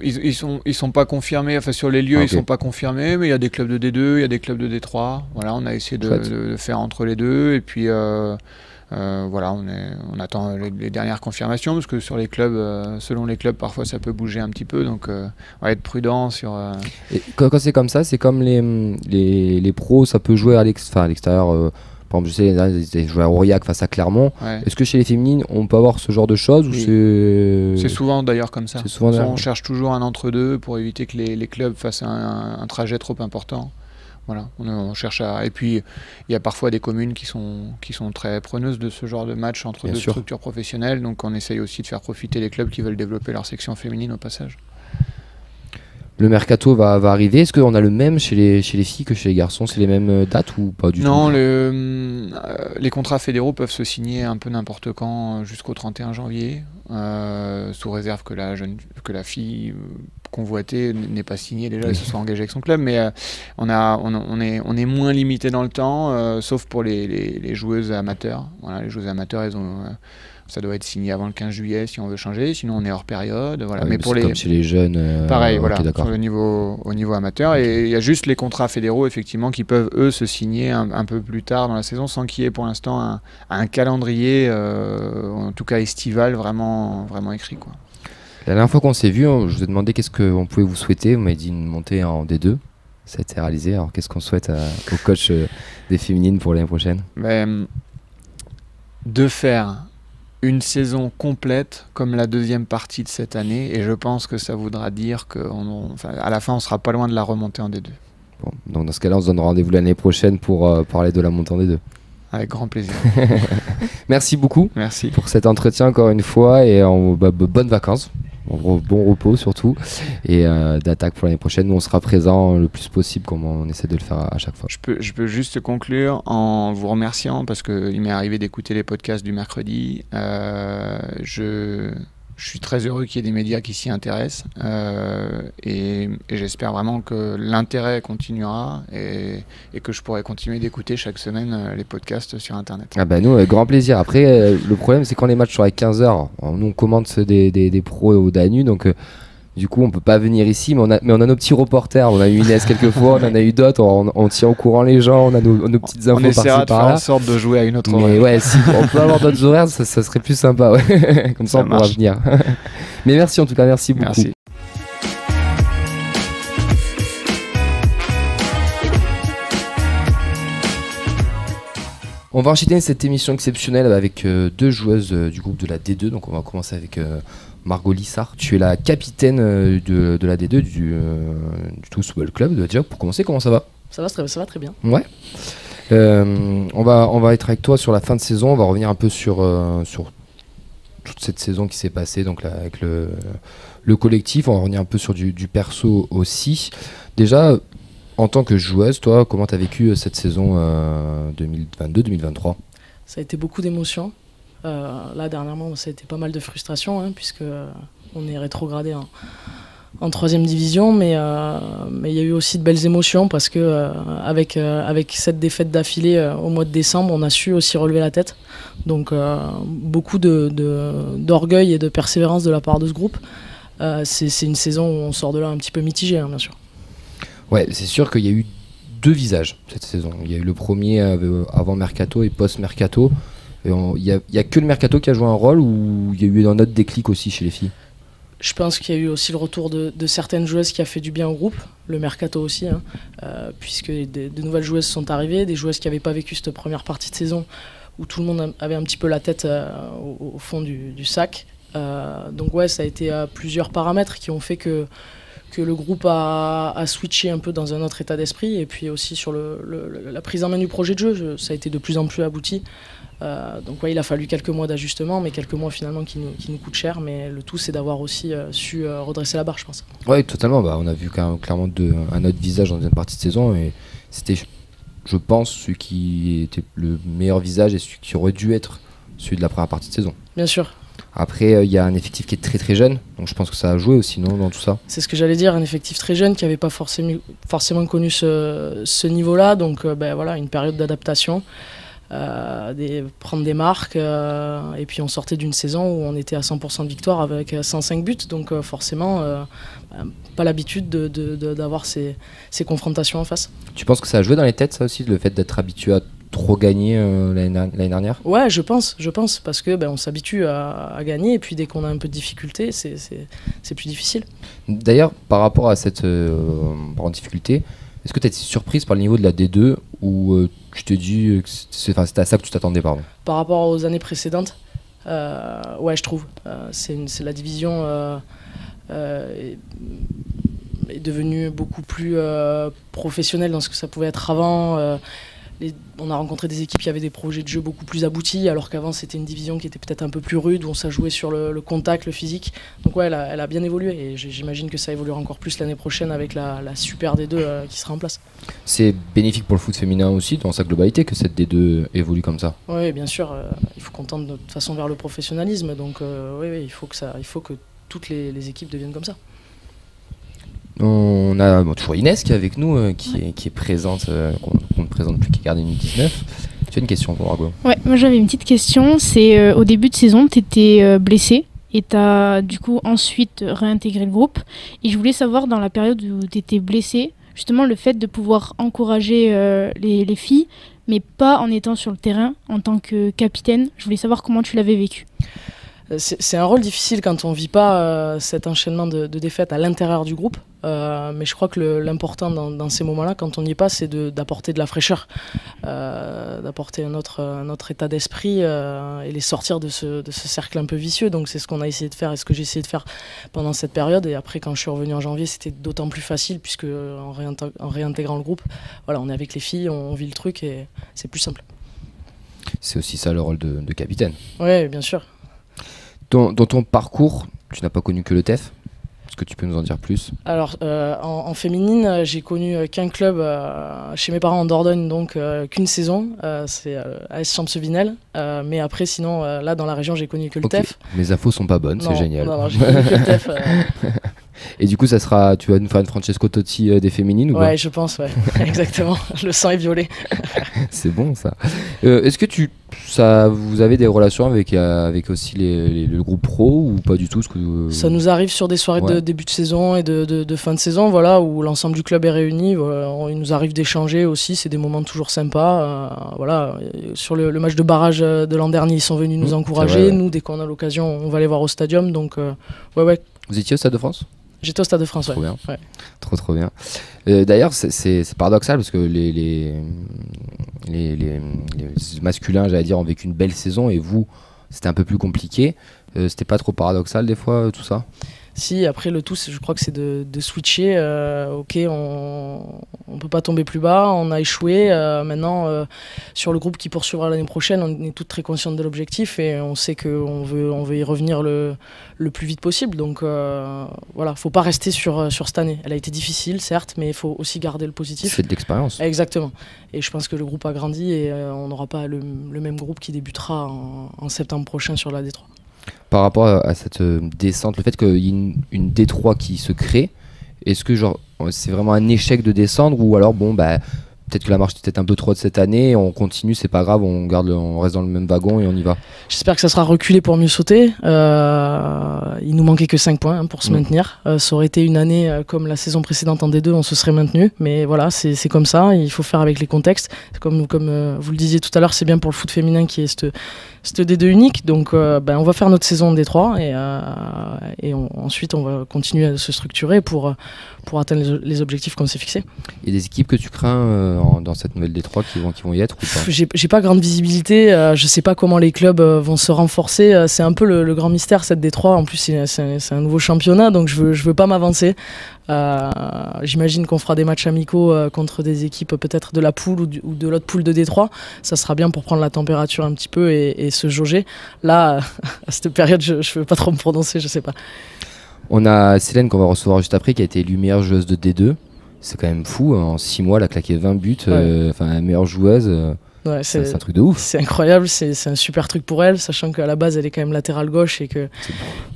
ils sont pas confirmés. Enfin, sur les lieux, ils sont pas confirmés, mais il y a des clubs de D2, il y a des clubs de D3. Voilà, on a essayé de faire entre les deux et puis. Voilà, on attend les dernières confirmations parce que sur les clubs, selon les clubs, parfois ça peut bouger un petit peu, donc on va être prudent sur. Et quand c'est comme ça, c'est comme les pros, ça peut jouer à l'extérieur. Par exemple, je sais, ils jouaient à Aurillac face à Clermont. Ouais. Est-ce que chez les féminines, on peut avoir ce genre de choses ou c'est souvent d'ailleurs comme ça. On cherche toujours un entre-deux pour éviter que les clubs fassent un trajet trop important. Voilà, on cherche à... Et puis, il y a parfois des communes qui sont très preneuses de ce genre de match entre deux structures professionnelles. Donc, on essaye aussi de faire profiter les clubs qui veulent développer leur section féminine au passage. Le mercato va arriver. Est-ce qu'on a le même chez les filles que chez les garçons? C'est les mêmes dates ou pas du tout? Non, les contrats fédéraux peuvent se signer un peu n'importe quand jusqu'au 31 janvier, sous réserve que la fille convoitée n'ait pas signé déjà et se soit engagée avec son club. Mais on est moins limité dans le temps, sauf pour les joueuses amateurs. Voilà, les joueuses amateurs, elles ont... ça doit être signé avant le 15 juillet si on veut changer, sinon on est hors période. Voilà. Ah oui, mais pour comme chez les jeunes. Pareil, voilà, sur le au niveau amateur. Et il y a juste les contrats fédéraux, effectivement, qui peuvent, eux, se signer un peu plus tard dans la saison, sans qu'il y ait pour l'instant un calendrier, en tout cas estival, vraiment écrit, quoi. La dernière fois qu'on s'est vu, je vous ai demandé qu'est-ce qu'on pouvait vous souhaiter. Vous m'avez dit une montée en D2. ça a été réalisé. Alors qu'est-ce qu'on souhaite au coach des féminines pour l'année prochaine? De faire une saison complète comme la deuxième partie de cette année, et je pense que ça voudra dire qu'à la fin on sera pas loin de la remontée en D2. Bon, donc dans ce cas-là, on se donne rendez-vous l'année prochaine pour parler de la montée en D2. Avec grand plaisir. Merci beaucoup. Merci pour cet entretien encore une fois, et bonnes vacances, bon repos surtout, et d'attaque pour l'année prochaine. Nous on sera présent le plus possible comme on essaie de le faire à chaque fois. Je peux juste conclure en vous remerciant parce qu'il m'est arrivé d'écouter les podcasts du mercredi. Je suis très heureux qu'il y ait des médias qui s'y intéressent, et j'espère vraiment que l'intérêt continuera et que je pourrai continuer d'écouter chaque semaine les podcasts sur Internet. Ah bah nous, avec grand plaisir. Après, le problème, c'est quand les matchs sont à 15h, nous on commande des pros au Danu, donc du coup on peut pas venir ici, mais on a nos petits reporters. On a eu Inès quelques fois, on en a eu d'autres, on tient au courant les gens, on a nos petites infos on essaiera par-ci de faire en sorte de jouer à une autre mais horaire. ouais, si on peut avoir d'autres horaires, ça serait plus sympa, ouais. Comme ça on pourra venir. Mais merci en tout cas, merci beaucoup. Merci. On va enchaîner cette émission exceptionnelle avec deux joueuses du groupe de la D2. Donc on va commencer avec Margot Lissard. Tu es la capitaine de la D2 du Toulouse Football Club. Déjà, pour commencer, comment ça va? Ça va très bien. Ouais. On va être avec toi sur la fin de saison. On va revenir un peu sur toute cette saison qui s'est passée, donc là, avec le collectif. On va revenir un peu sur du perso aussi. Déjà, en tant que joueuse, toi, comment tu as vécu cette saison 2022-2023? Ça a été beaucoup d'émotions. Là, dernièrement, ça a été pas mal de frustration, puisque on est rétrogradé en 3e division, mais il y a eu aussi de belles émotions parce que avec cette défaite d'affilée au mois de décembre, on a su aussi relever la tête. Donc beaucoup d'orgueil et de persévérance de la part de ce groupe. C'est une saison où on sort de là un petit peu mitigé, bien sûr. Ouais, c'est sûr qu'il y a eu deux visages cette saison. Il y a eu le premier avant Mercato et post-Mercato. Il y a que le Mercato qui a joué un rôle, ou il y a eu un autre déclic aussi chez les filles? Je pense qu'il y a eu aussi le retour de certaines joueuses qui a fait du bien au groupe, le Mercato aussi, puisque de nouvelles joueuses sont arrivées, des joueuses qui n'avaient pas vécu cette première partie de saison où tout le monde avait un petit peu la tête au fond du sac. Donc ouais, ça a été plusieurs paramètres qui ont fait que le groupe a switché un peu dans un autre état d'esprit, et puis aussi sur la prise en main du projet de jeu, ça a été de plus en plus abouti. Donc ouais, il a fallu quelques mois d'ajustement, mais quelques mois finalement qui nous coûtent cher, mais le tout c'est d'avoir aussi su redresser la barre, je pense. Oui, totalement. On a vu clairement un autre visage dans une partie de saison, et c'était, je pense, celui qui était le meilleur visage et celui qui aurait dû être celui de la première partie de saison. Bien sûr. Après, il y a un effectif qui est très très jeune, donc je pense que ça a joué aussi, non, dans tout ça? C'est ce que j'allais dire, un effectif très jeune qui n'avait pas forcément connu ce niveau-là, donc voilà, une période d'adaptation, prendre des marques, et puis on sortait d'une saison où on était à 100% de victoire avec 105 buts, donc forcément pas l'habitude d'avoir ces confrontations en face. Tu penses que ça a joué dans les têtes, ça aussi, le fait d'être habitué à trop gagné l'année dernière? Ouais, je pense, parce que on s'habitue à gagner, et puis dès qu'on a un peu de difficulté, c'est plus difficile. D'ailleurs, par rapport à cette difficulté, est-ce que tu as été surprise par le niveau de la D2, ou tu te dis que c'était à ça que tu t'attendais, pardon? Par rapport aux années précédentes, ouais, je trouve. C'est la division est devenue beaucoup plus professionnelle dans ce que ça pouvait être avant. On a rencontré des équipes qui avaient des projets de jeu beaucoup plus aboutis, alors qu'avant c'était une division qui était peut-être un peu plus rude, où on s'est joué sur le contact, le physique. Donc ouais, elle a bien évolué, et j'imagine que ça évoluera encore plus l'année prochaine avec la Super D2 qui sera en place. C'est bénéfique pour le foot féminin aussi, dans sa globalité, que cette D2 évolue comme ça? Oui, bien sûr, il faut qu'on tende de toute façon vers le professionnalisme, donc oui, il faut que toutes les équipes deviennent comme ça. On a toujours Inès qui est avec nous, qui est présente, qu'on ne présente plus, qui est gardien U19. Tu as une question pour Margot? Ouais, moi j'avais une petite question. C'est au début de saison, tu étais blessée et tu as du coup ensuite réintégré le groupe. Et je voulais savoir, dans la période où tu étais blessée, justement le fait de pouvoir encourager les filles, mais pas en étant sur le terrain en tant que capitaine. Je voulais savoir comment tu l'avais vécu. C'est un rôle difficile quand on ne vit pas cet enchaînement de défaites à l'intérieur du groupe. Mais je crois que l'important dans ces moments-là, quand on n'y est pas, c'est d'apporter de la fraîcheur, d'apporter un autre état d'esprit et les sortir de ce cercle un peu vicieux. Donc c'est ce qu'on a essayé de faire et ce que j'ai essayé de faire pendant cette période. Et après, quand je suis revenu en janvier, c'était d'autant plus facile puisque en réintégrant le groupe, voilà, on est avec les filles, on vit le truc et c'est plus simple. C'est aussi ça le rôle de capitaine. Oui, bien sûr. Dans ton parcours, tu n'as pas connu que le TEF. Est-ce que tu peux nous en dire plus? Alors, en féminine, j'ai connu qu'un club chez mes parents en Dordogne, donc qu'une saison. C'est AS Champsevinel. Mais après, sinon, là, dans la région, j'ai connu que le TEF. Mes infos sont pas bonnes, c'est génial. Non, j'ai connu que le TEF. Et du coup, tu vas nous faire une Francesco Totti des féminines ou Ouais, je pense, ouais. Exactement. Le sang est violet. C'est bon, ça. Est-ce que vous avez des relations avec aussi le groupe pro ou pas du tout Ça nous arrive sur des soirées de début de saison et de fin de saison, voilà, où l'ensemble du club est réuni. Voilà, il nous arrive d'échanger aussi, c'est des moments toujours sympas. Voilà. Sur le match de barrage de l'an dernier, ils sont venus nous encourager. Vrai, ouais. Nous, dès qu'on a l'occasion, on va les voir au stadium. Donc, ouais. Vous étiez au Stade de France ? J'étais au Stade de France, trop bien. Ouais. Trop bien. D'ailleurs, c'est paradoxal parce que les masculins, j'allais dire, ont vécu une belle saison et vous, c'était un peu plus compliqué. C'était pas trop paradoxal des fois, tout ça ? Si, après le tout, je crois que c'est de switcher. Ok, on peut pas tomber plus bas, on a échoué. Maintenant, sur le groupe qui poursuivra l'année prochaine, on est toutes très conscientes de l'objectif et on sait qu'on veut y revenir le plus vite possible. Donc voilà, faut pas rester sur cette année. Elle a été difficile, certes, mais il faut aussi garder le positif. C'est de l'expérience. Exactement. Et je pense que le groupe a grandi et on n'aura pas le même groupe qui débutera en septembre prochain sur la D3. Par rapport à cette descente, le fait qu'il y ait une D3 qui se crée, est-ce que c'est vraiment un échec de descendre ou alors peut-être que la marche était un peu trop de cette année, on continue, c'est pas grave, on reste dans le même wagon et on y va. J'espère que ça sera reculé pour mieux sauter. Il nous manquait que 5 points pour se maintenir. Ça aurait été une année comme la saison précédente en D2, on se serait maintenu. Mais voilà, c'est comme ça, il faut faire avec les contextes. Comme vous le disiez tout à l'heure, c'est bien pour le foot féminin qui est cette D2 unique. Donc on va faire notre saison en D3 et ensuite on va continuer à se structurer pour atteindre les objectifs qu'on s'est fixés. Il y a des équipes que tu crains dans cette nouvelle D3 qui vont y être ou pas? J'ai pas grande visibilité, je sais pas comment les clubs vont se renforcer, c'est un peu le grand mystère cette D3, en plus c'est un nouveau championnat donc je veux pas m'avancer. J'imagine qu'on fera des matchs amicaux contre des équipes peut-être de la poule ou de l'autre poule de D3, ça sera bien pour prendre la température un petit peu et se jauger. Là, à cette période, je veux pas trop me prononcer, je sais pas. On a Célène qu'on va recevoir juste après qui a été élue meilleure joueuse de D2. C'est quand même fou, en 6 mois elle a claqué 20 buts, meilleure joueuse. Ouais, c'est un truc de ouf. C'est incroyable, c'est un super truc pour elle, sachant qu'à la base elle est quand même latérale gauche et que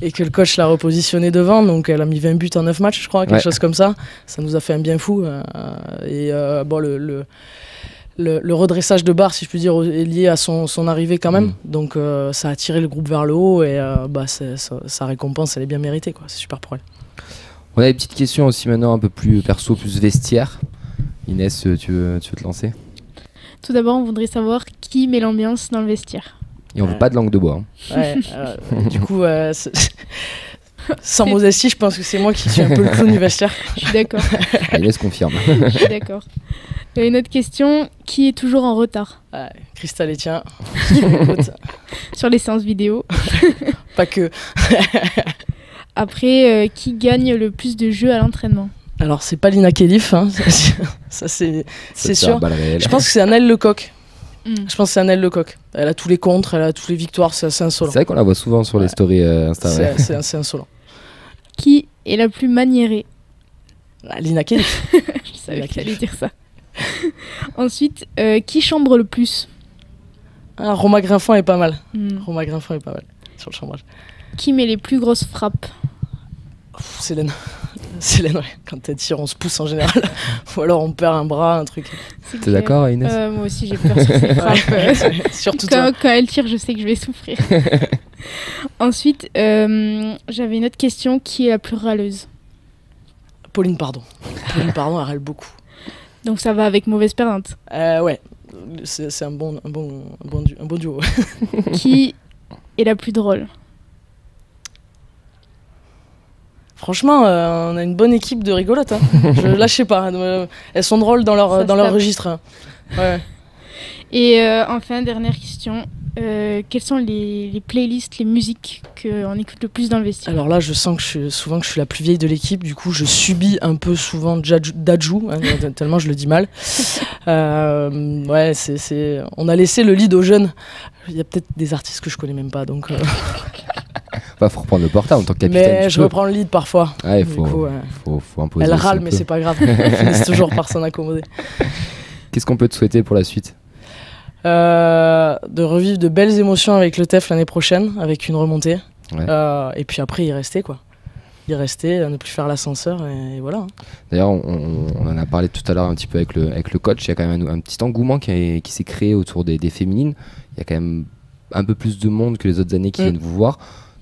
le coach l'a repositionnée devant, donc elle a mis 20 buts en 9 matchs je crois, quelque chose comme ça. Ça nous a fait un bien fou. Le redressage de barre, si je puis dire, est lié à son arrivée quand même. Donc ça a tiré le groupe vers le haut et sa récompense elle est bien méritée, quoi. C'est super pour elle. On a des petites questions aussi maintenant un peu plus perso, plus vestiaire. Inès, tu veux te lancer? Tout d'abord, on voudrait savoir qui met l'ambiance dans le vestiaire. Et on veut pas de langue de bois. Du coup, sans modestie, je pense que c'est moi qui suis un peu le clown du vestiaire. Je suis d'accord. Inès confirme. Je suis d'accord. Et une autre question, qui est toujours en retard? Christelle Etienne. Sur les séances vidéo. Pas que. Après, qui gagne le plus de jeux à l'entraînement? Alors, c'est pas Lina Khelif, hein. Ça c'est sûr. Je pense que c'est Anaëlle Lecoq. Je pense que c'est Anaëlle Lecoq. Elle a tous les contres, elle a toutes les victoires, c'est assez insolent. C'est vrai qu'on la voit souvent sur les stories Instagram. C'est assez insolent. Qui est la plus maniérée? Lina Khelif. Je savais que t'allais dire ça. Ensuite, qui chambre le plus? Roma Grinfant est pas mal. Roma Grinfant est pas mal sur le chambrage. Qui met les plus grosses frappes? Célène, ouais. Quand elle tire, on se pousse en général. Ou alors on perd un bras, un truc. T'es d'accord, Inès? Moi aussi, j'ai peur sur ces frappes. Surtout quand elle tire, je sais que je vais souffrir. Ensuite, j'avais une autre question. Qui est la plus râleuse? Pauline Pardon. Pauline Pardon, elle râle beaucoup. Donc ça va avec mauvaise perdante. Ouais, c'est un bon duo. Qui est la plus drôle? Franchement, on a une bonne équipe de rigolotes. Hein. Là, je sais pas. Elles sont drôles dans leur registre. Hein. Ouais. Et enfin, dernière question. Quelles sont les playlists, les musiques qu'on écoute le plus dans le vestiaire? Alors là, je sens que souvent que je suis la plus vieille de l'équipe. Du coup, je subis un peu souvent Dadju, hein, tellement je le dis mal. Ouais, on a laissé le lead aux jeunes. Il y a peut-être des artistes que je connais même pas, donc... Faut reprendre le portable en tant que capitaine. Mais je reprends le lead parfois. Ouais, faut imposer. Elle râle, mais c'est pas grave. Elles finissent toujours par s'en accommoder. Qu'est-ce qu'on peut te souhaiter pour la suite? De revivre de belles émotions avec le TEF l'année prochaine, avec une remontée. Ouais. Et puis après, y rester, quoi. Y rester, ne plus faire l'ascenseur, et voilà. D'ailleurs, on en a parlé tout à l'heure un petit peu avec le coach. Il y a quand même un petit engouement qui s'est créé autour des féminines. Il y a quand même un peu plus de monde que les autres années qui viennent vous voir.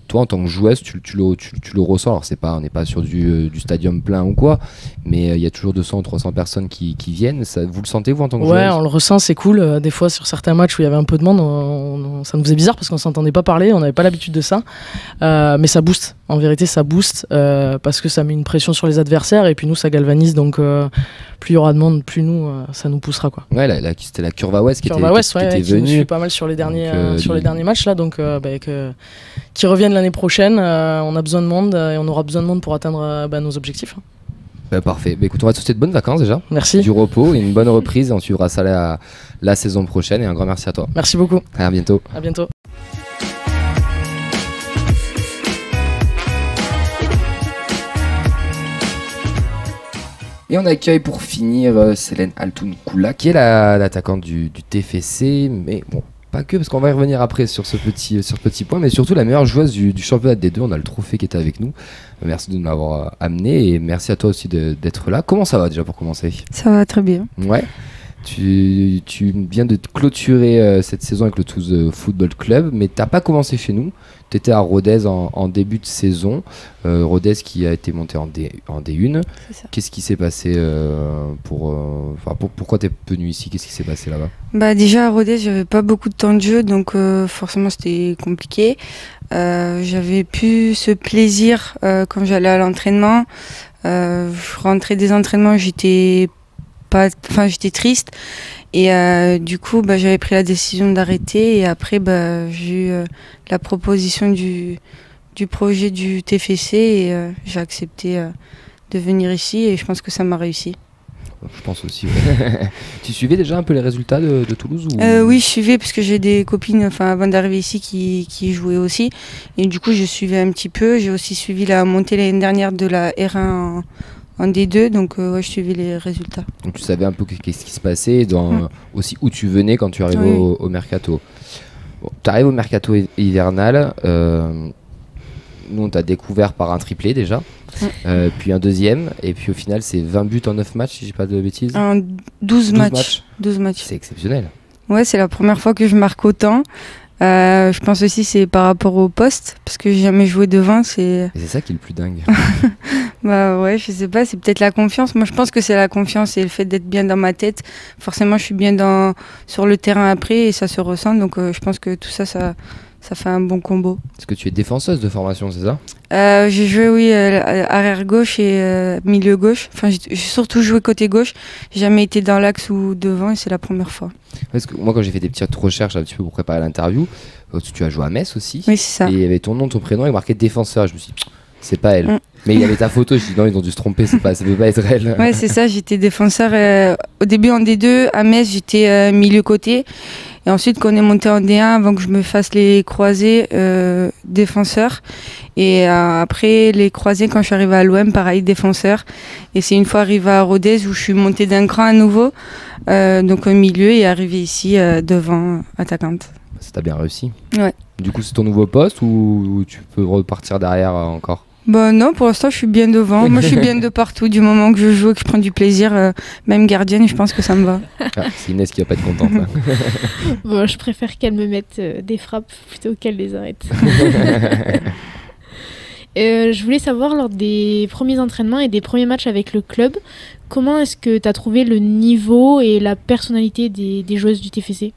Toi, en tant que joueuse, tu le ressens. Alors, on n'est pas sur du stadium plein ou quoi, mais il y a toujours 200 ou 300 personnes qui viennent. Ça, vous le sentez, vous, en tant que joueuse? Ouais, on le ressent, c'est cool. Des fois, sur certains matchs où il y avait un peu de monde, ça nous faisait bizarre parce qu'on s'entendait pas parler, on n'avait pas l'habitude de ça. Mais ça booste. En vérité, ça booste parce que ça met une pression sur les adversaires et puis nous, ça galvanise. Donc, plus il y aura de monde, plus ça nous poussera, quoi. Ouais, c'était la Curva West qui était venue. Qui nous suit pas mal sur les derniers matchs là, donc qui reviennent l'année prochaine. On a besoin de monde et on aura besoin de monde pour atteindre nos objectifs. Parfait. Écoute, on va te souhaiter de bonnes vacances déjà. Merci. Du repos et une bonne reprise. On suivra ça la saison prochaine et un grand merci à toi. Merci beaucoup. À bientôt. À bientôt. Et on accueille pour finir Célène Altoun-Koula, qui est l'attaquante du TFC, mais bon, pas que, parce qu'on va y revenir après sur ce petit point, mais surtout la meilleure joueuse du championnat D2. On a le trophée qui était avec nous. Merci de nous l'avoir amené et merci à toi aussi d'être là. Comment ça va déjà pour commencer? Ça va très bien. Ouais. Tu viens de clôturer cette saison avec le Toulouse Football Club, mais t'as pas commencé chez nous. Tu étais à Rodez en début de saison. Rodez qui a été monté en D1. Qu'est-ce qui s'est passé pourquoi t'es venu ici? Qu'est-ce qui s'est passé là-bas? Déjà à Rodez, j'avais pas beaucoup de temps de jeu, donc forcément c'était compliqué. J'avais plus ce plaisir quand j'allais à l'entraînement. Je rentrais des entraînements, j'étais triste et du coup j'avais pris la décision d'arrêter et après j'ai eu la proposition du projet du TFC et j'ai accepté de venir ici et je pense que ça m'a réussi. Je pense aussi. Ouais. Tu suivais déjà un peu les résultats de Toulouse ou... Oui, je suivais parce que j'ai des copines avant d'arriver ici qui jouaient aussi et du coup je suivais un petit peu. J'ai aussi suivi la montée l'année dernière de la R1 en D2, donc je suivais les résultats. Donc tu savais un peu qu'est-ce qui se passait, aussi où tu venais quand tu arrivais au mercato. Bon, tu arrives au mercato hivernal, nous on t'a découvert par un triplé déjà, puis un deuxième, et puis au final c'est 20 buts en 9 matchs, si j'ai pas de bêtises. 12 matchs. C'est exceptionnel. Ouais, c'est la première fois que je marque autant. Je pense aussi c'est par rapport au poste parce que j'ai jamais joué devant. Et c'est ça qui est le plus dingue. Ouais, je sais pas, c'est peut-être la confiance. Moi je pense que c'est la confiance et le fait d'être bien dans ma tête. Forcément je suis bien sur le terrain après et ça se ressent, donc je pense que tout ça fait un bon combo. Est-ce que tu es défenseuse de formation, c'est ça? J'ai joué arrière gauche et milieu gauche. Enfin, j'ai surtout joué côté gauche. J'ai jamais été dans l'axe ou devant et c'est la première fois. Parce que moi, quand j'ai fait des petites recherches un petit peu pour préparer l'interview, tu as joué à Metz aussi. Oui, c'est ça. Et il y avait ton nom, ton prénom et marqué défenseur. Je me suis dit, c'est pas elle. Mais il y avait ta photo. Je me suis dit, non, ils ont dû se tromper. Ça peut pas être elle. Ouais, c'est ça. J'étais défenseur. Au début en D2, à Metz, j'étais milieu côté. Et ensuite, quand on est monté en D1, avant que je me fasse les croisés, défenseur. Et après, les croisés, quand je suis arrivée à l'OM, pareil, défenseur. Et c'est une fois arrivée à Rodez où je suis montée d'un cran à nouveau, donc au milieu, et arrivée ici devant, attaquante. Ça t'a bien réussi. Ouais. Du coup, c'est ton nouveau poste ou tu peux repartir derrière encore? Non, pour l'instant, je suis bien devant. Moi, je suis bien de partout. Du moment que je joue et que je prends du plaisir, même gardienne, je pense que ça me va. C'est Inès qui va pas être contente. Là. Bon, je préfère qu'elle me mette des frappes plutôt qu'elle les arrête. Je voulais savoir, lors des premiers entraînements et des premiers matchs avec le club, comment est-ce que tu as trouvé le niveau et la personnalité des joueuses du TFC?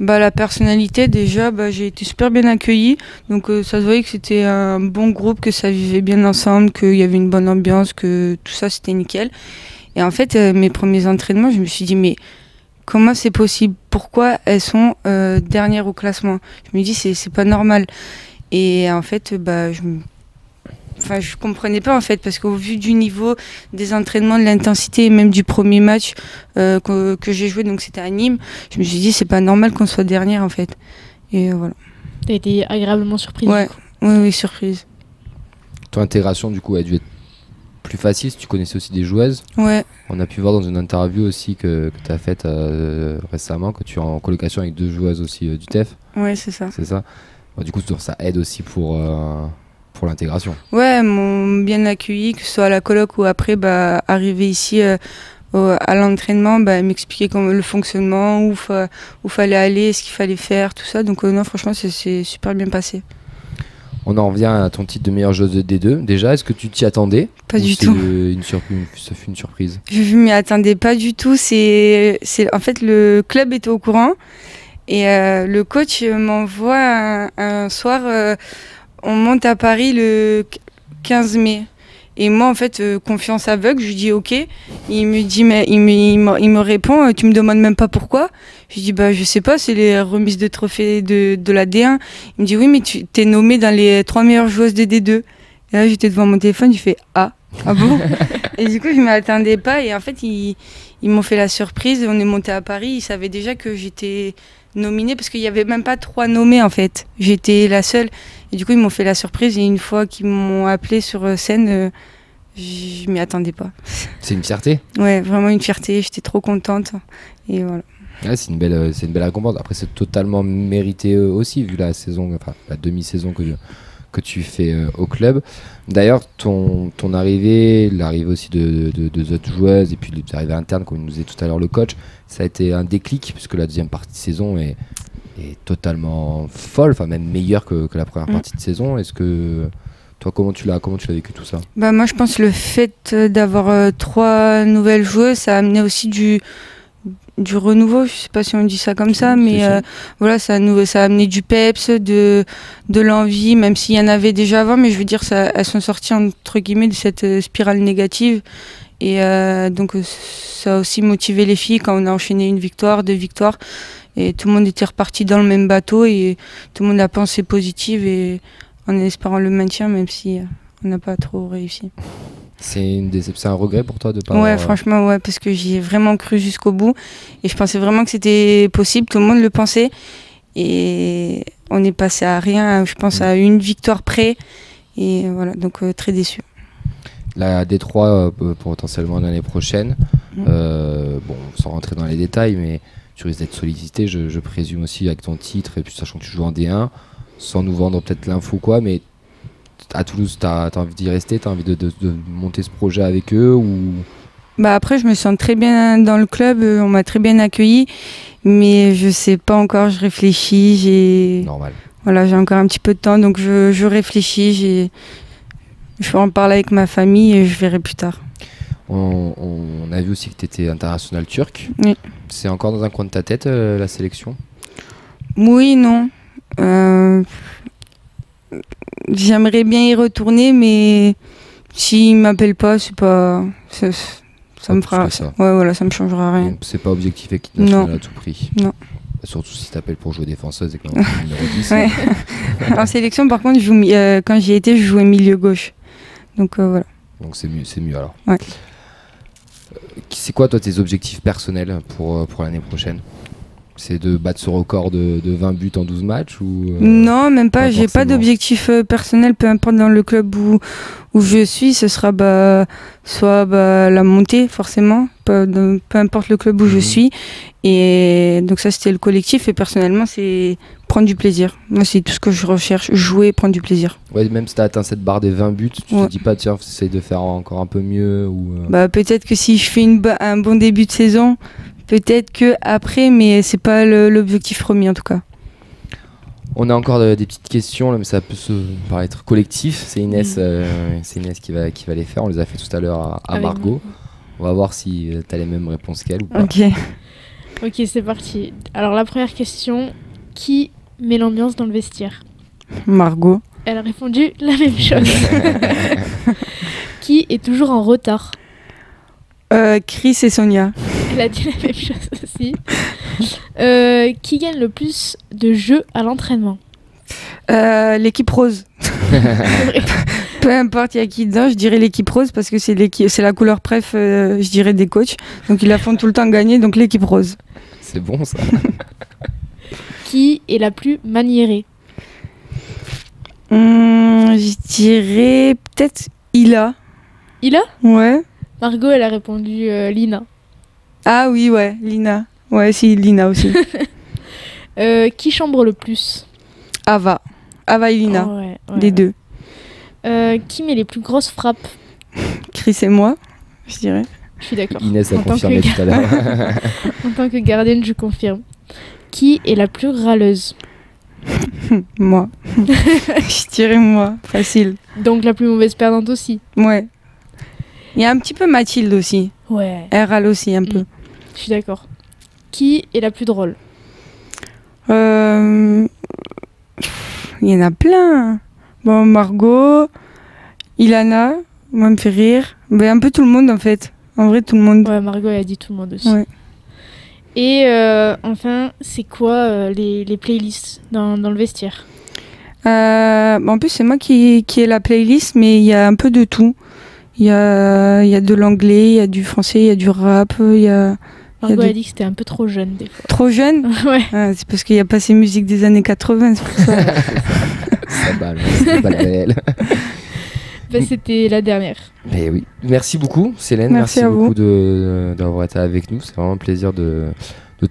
La personnalité, déjà, j'ai été super bien accueillie. Donc ça se voyait que c'était un bon groupe, que ça vivait bien ensemble, qu'il y avait une bonne ambiance, que tout ça c'était nickel. Et en fait, mes premiers entraînements, je me suis dit, mais comment c'est possible? Pourquoi elles sont dernières au classement? Je me dis, c'est pas normal. Et en fait, je comprenais pas en fait, parce qu'au vu du niveau des entraînements, de l'intensité et même du premier match que j'ai joué, donc c'était à Nîmes, je me suis dit c'est pas normal qu'on soit dernière en fait. Et voilà. T'as été agréablement surprise? Ouais, oui, surprise. Ton intégration du coup a dû être plus facile si tu connaissais aussi des joueuses. Ouais. On a pu voir dans une interview aussi que tu as faite récemment, que tu es en colocation avec 2 joueuses aussi du TEF. Ouais, c'est ça. C'est ça. Du coup ça aide aussi pour l'intégration. Ouais, elles m'ont bien accueilli, que ce soit à la coloc ou après, arriver ici à l'entraînement, m'expliquer le fonctionnement, où fallait aller, ce qu'il fallait faire, tout ça. Donc non, franchement, c'est super bien passé. On en revient à ton titre de meilleure joueuse de D2. Déjà, est-ce que tu t'y attendais? Pas du tout. Ça fut une surprise. Je m'y attendais pas du tout. En fait, le club était au courant et le coach m'envoie un soir. On monte à Paris le 15 mai. Et moi, en fait, confiance aveugle, je lui dis OK. Il me dit, mais il me répond, tu me demandes même pas pourquoi. Je lui dis, je sais pas, c'est les remises de trophées de la D1. Il me dit, oui, mais tu t'es nommée dans les 3 meilleures joueuses des D2. Et là, j'étais devant mon téléphone, je fais ah bon? Et du coup, je ne m'attendais pas. Et en fait, ils m'ont fait la surprise. On est monté à Paris. Ils savaient déjà que j'étais nominée parce qu'il n'y avait même pas 3 nommés en fait. J'étais la seule. Et du coup, ils m'ont fait la surprise. Et une fois qu'ils m'ont appelée sur scène, je m'y attendais pas. C'est une fierté? Ouais, vraiment une fierté. J'étais trop contente. Et voilà. Ouais, c'est une belle récompense. Après, c'est totalement mérité aussi, vu la saison, enfin la demi-saison que tu fais au club. D'ailleurs, ton arrivée, l'arrivée aussi de autres joueuses, et puis l'arrivée interne, comme nous disait tout à l'heure le coach, ça a été un déclic, puisque la deuxième partie de saison est totalement folle, enfin même meilleure que la première partie de saison. Est-ce que toi, comment tu l'as vécu tout ça? Moi, je pense que le fait d'avoir 3 nouvelles joueuses, ça a amené aussi du renouveau, je sais pas si on dit ça comme ça, mais voilà, ça a amené du peps, de l'envie, même s'il y en avait déjà avant, mais je veux dire, elles sont sorties entre guillemets de cette spirale négative. Et donc ça a aussi motivé les filles quand on a enchaîné 1 victoire, 2 victoires, et tout le monde était reparti dans le même bateau et tout le monde a pensé positive et en espérant le maintien, même si on n'a pas trop réussi. C'est une déception, un regret pour toi de pas Ouais, franchement, ouais, parce que j'y ai vraiment cru jusqu'au bout et je pensais vraiment que c'était possible, tout le monde le pensait et on est passé à rien, je pense à 1 victoire près et voilà, donc très déçu. La D3 potentiellement l'année prochaine, sans rentrer dans les détails, mais tu risques d'être sollicité, je présume aussi avec ton titre et puis sachant que tu joues en D1, sans nous vendre peut-être l'info quoi, mais à Toulouse, t'as envie d'y rester, t'as envie de monter ce projet avec eux ou... Après, je me sens très bien dans le club, on m'a très bien accueilli, mais je sais pas encore, je réfléchis, Normal. Voilà, j'ai encore un petit peu de temps, donc je réfléchis, je vais en parler avec ma famille et je verrai plus tard. On a vu aussi que tu étais international turc. Oui. C'est encore dans un coin de ta tête, la sélection? Oui, non. J'aimerais bien y retourner, mais s'ils ne m'appellent pas, c'est pas... Ça me fera... Ça. Ouais, voilà, ça me changera rien. Donc, c'est pas objectif équipe nationale à tout prix? Non. Surtout si tu t'appelles pour jouer défenseuse et que numéro 10. Ouais. En sélection, par contre, quand j'y étais, je jouais milieu gauche. Donc voilà. Donc c'est mieux alors. Ouais. C'est quoi toi tes objectifs personnels pour l'année prochaine? C'est de battre ce record de 20 buts en 12 matchs ou Non, même pas. J'ai pas d'objectif personnel, peu importe dans le club où je suis. Ce sera soit la montée, forcément, peu importe le club où je suis. Et donc ça, c'était le collectif. Et personnellement, c'est prendre du plaisir. Moi, c'est tout ce que je recherche. Jouer, prendre du plaisir. Ouais, même si tu as atteint cette barre des 20 buts, tu te dis pas, tiens, essaye de faire encore un peu mieux ou peut-être que si je fais un bon début de saison... Peut-être que après, mais c'est pas l'objectif premier en tout cas. On a encore des petites questions, là, mais ça peut se paraître collectif. C'est Inès, qui va les faire. On les a fait tout à l'heure à Margot. On va voir si tu as les mêmes réponses qu'elle ou pas. Ok. Ok, c'est parti. Alors la première question, qui met l'ambiance dans le vestiaire? Margot. Elle a répondu la même chose. Qui est toujours en retard? Chris et Sonia. Elle a dit la même chose aussi. Qui gagne le plus de jeux à l'entraînement? L'équipe rose. Peu importe il y a qui dedans, je dirais l'équipe rose parce que c'est la couleur préf, je dirais, des coachs. Donc ils la font tout le temps gagner, donc l'équipe rose. C'est bon ça. Qui est la plus maniérée? Je dirais peut-être Ila. Ila? Ouais. Margot, elle a répondu Lina. Ah oui, ouais, Lina. Ouais, si, Lina aussi. Qui chambre le plus? Ava. Ava et Lina, Oh, ouais, les deux. Qui met les plus grosses frappes? Chris et moi, je dirais. Je suis d'accord. Inès a En tant confirmé que- tout à l'heure. En tant que gardienne, je confirme. Qui est la plus râleuse? Moi. Je dirais moi, facile. Donc la plus mauvaise perdante aussi. Ouais. Il y a un petit peu Mathilde aussi. Ouais. Elle râle aussi un peu. Je suis d'accord. Qui est la plus drôle? Il y en a plein. Bon, Margot, Ilana, moi me fait rire. Ben, un peu tout le monde en fait. En vrai, tout le monde. Ouais, Margot, elle a dit tout le monde aussi. Ouais. Et enfin, c'est quoi les playlists dans le vestiaire? En plus, c'est moi qui ai la playlist, mais il y a un peu de tout. Il y a de l'anglais, il y a du français, il y a du rap, il y a... Margot a dit que c'était un peu trop jeune des fois. Trop jeune? Ouais. Ah, c'est parce qu'il n'y a pas ces musiques des années 80, c'est pour ça. Ça balle, c'est pas la réelle. Bah, c'était la dernière. Mais oui. Merci beaucoup, Célène. Merci à beaucoup vous. d'avoir été avec nous. C'est vraiment un plaisir de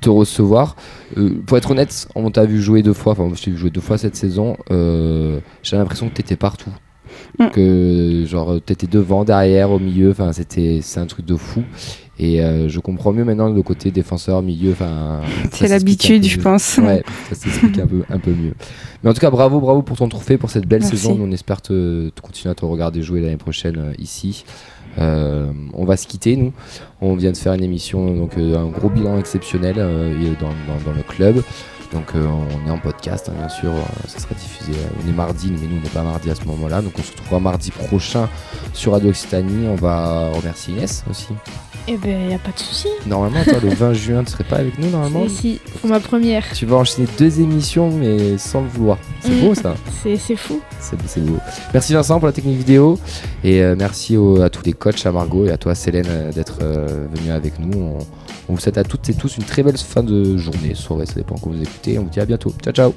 te recevoir. Pour être honnête, on t'a vu jouer 2 fois. Enfin, je t'ai vu jouer 2 fois cette saison. J'ai l'impression que t'étais partout. Que genre t'étais devant, derrière, au milieu. Enfin, c'est un truc de fou. Et je comprends mieux maintenant le côté défenseur, milieu. Enfin, C'est l'habitude, je pense. Ouais, ça s'explique un peu mieux. Mais en tout cas, bravo pour ton trophée, pour cette belle Merci. saison. Nous, on espère te continuer à te regarder jouer l'année prochaine ici. On va se quitter, nous. On vient de faire une émission, donc un gros bilan exceptionnel dans le club. Donc on est en podcast, hein, bien sûr, ça sera diffusé. On est mardi, mais nous on n'est pas mardi à ce moment-là. Donc on se retrouvera mardi prochain sur Radio Occitanie. On va remercier Inès aussi. Eh ben, y a pas de souci. Normalement, toi, le 20 juin, tu serais pas avec nous normalement? Si, pour ma première. Tu vas enchaîner 2 émissions, mais sans le vouloir. C'est beau ça. C'est fou. C'est beau. Merci Vincent pour la technique vidéo. Et merci à tous les coachs, à Margot et à toi Célène d'être venus avec nous. On vous souhaite à toutes et tous une très belle fin de journée, soirée, ça dépend quand vous écoutez. On vous dit à bientôt. Ciao, ciao.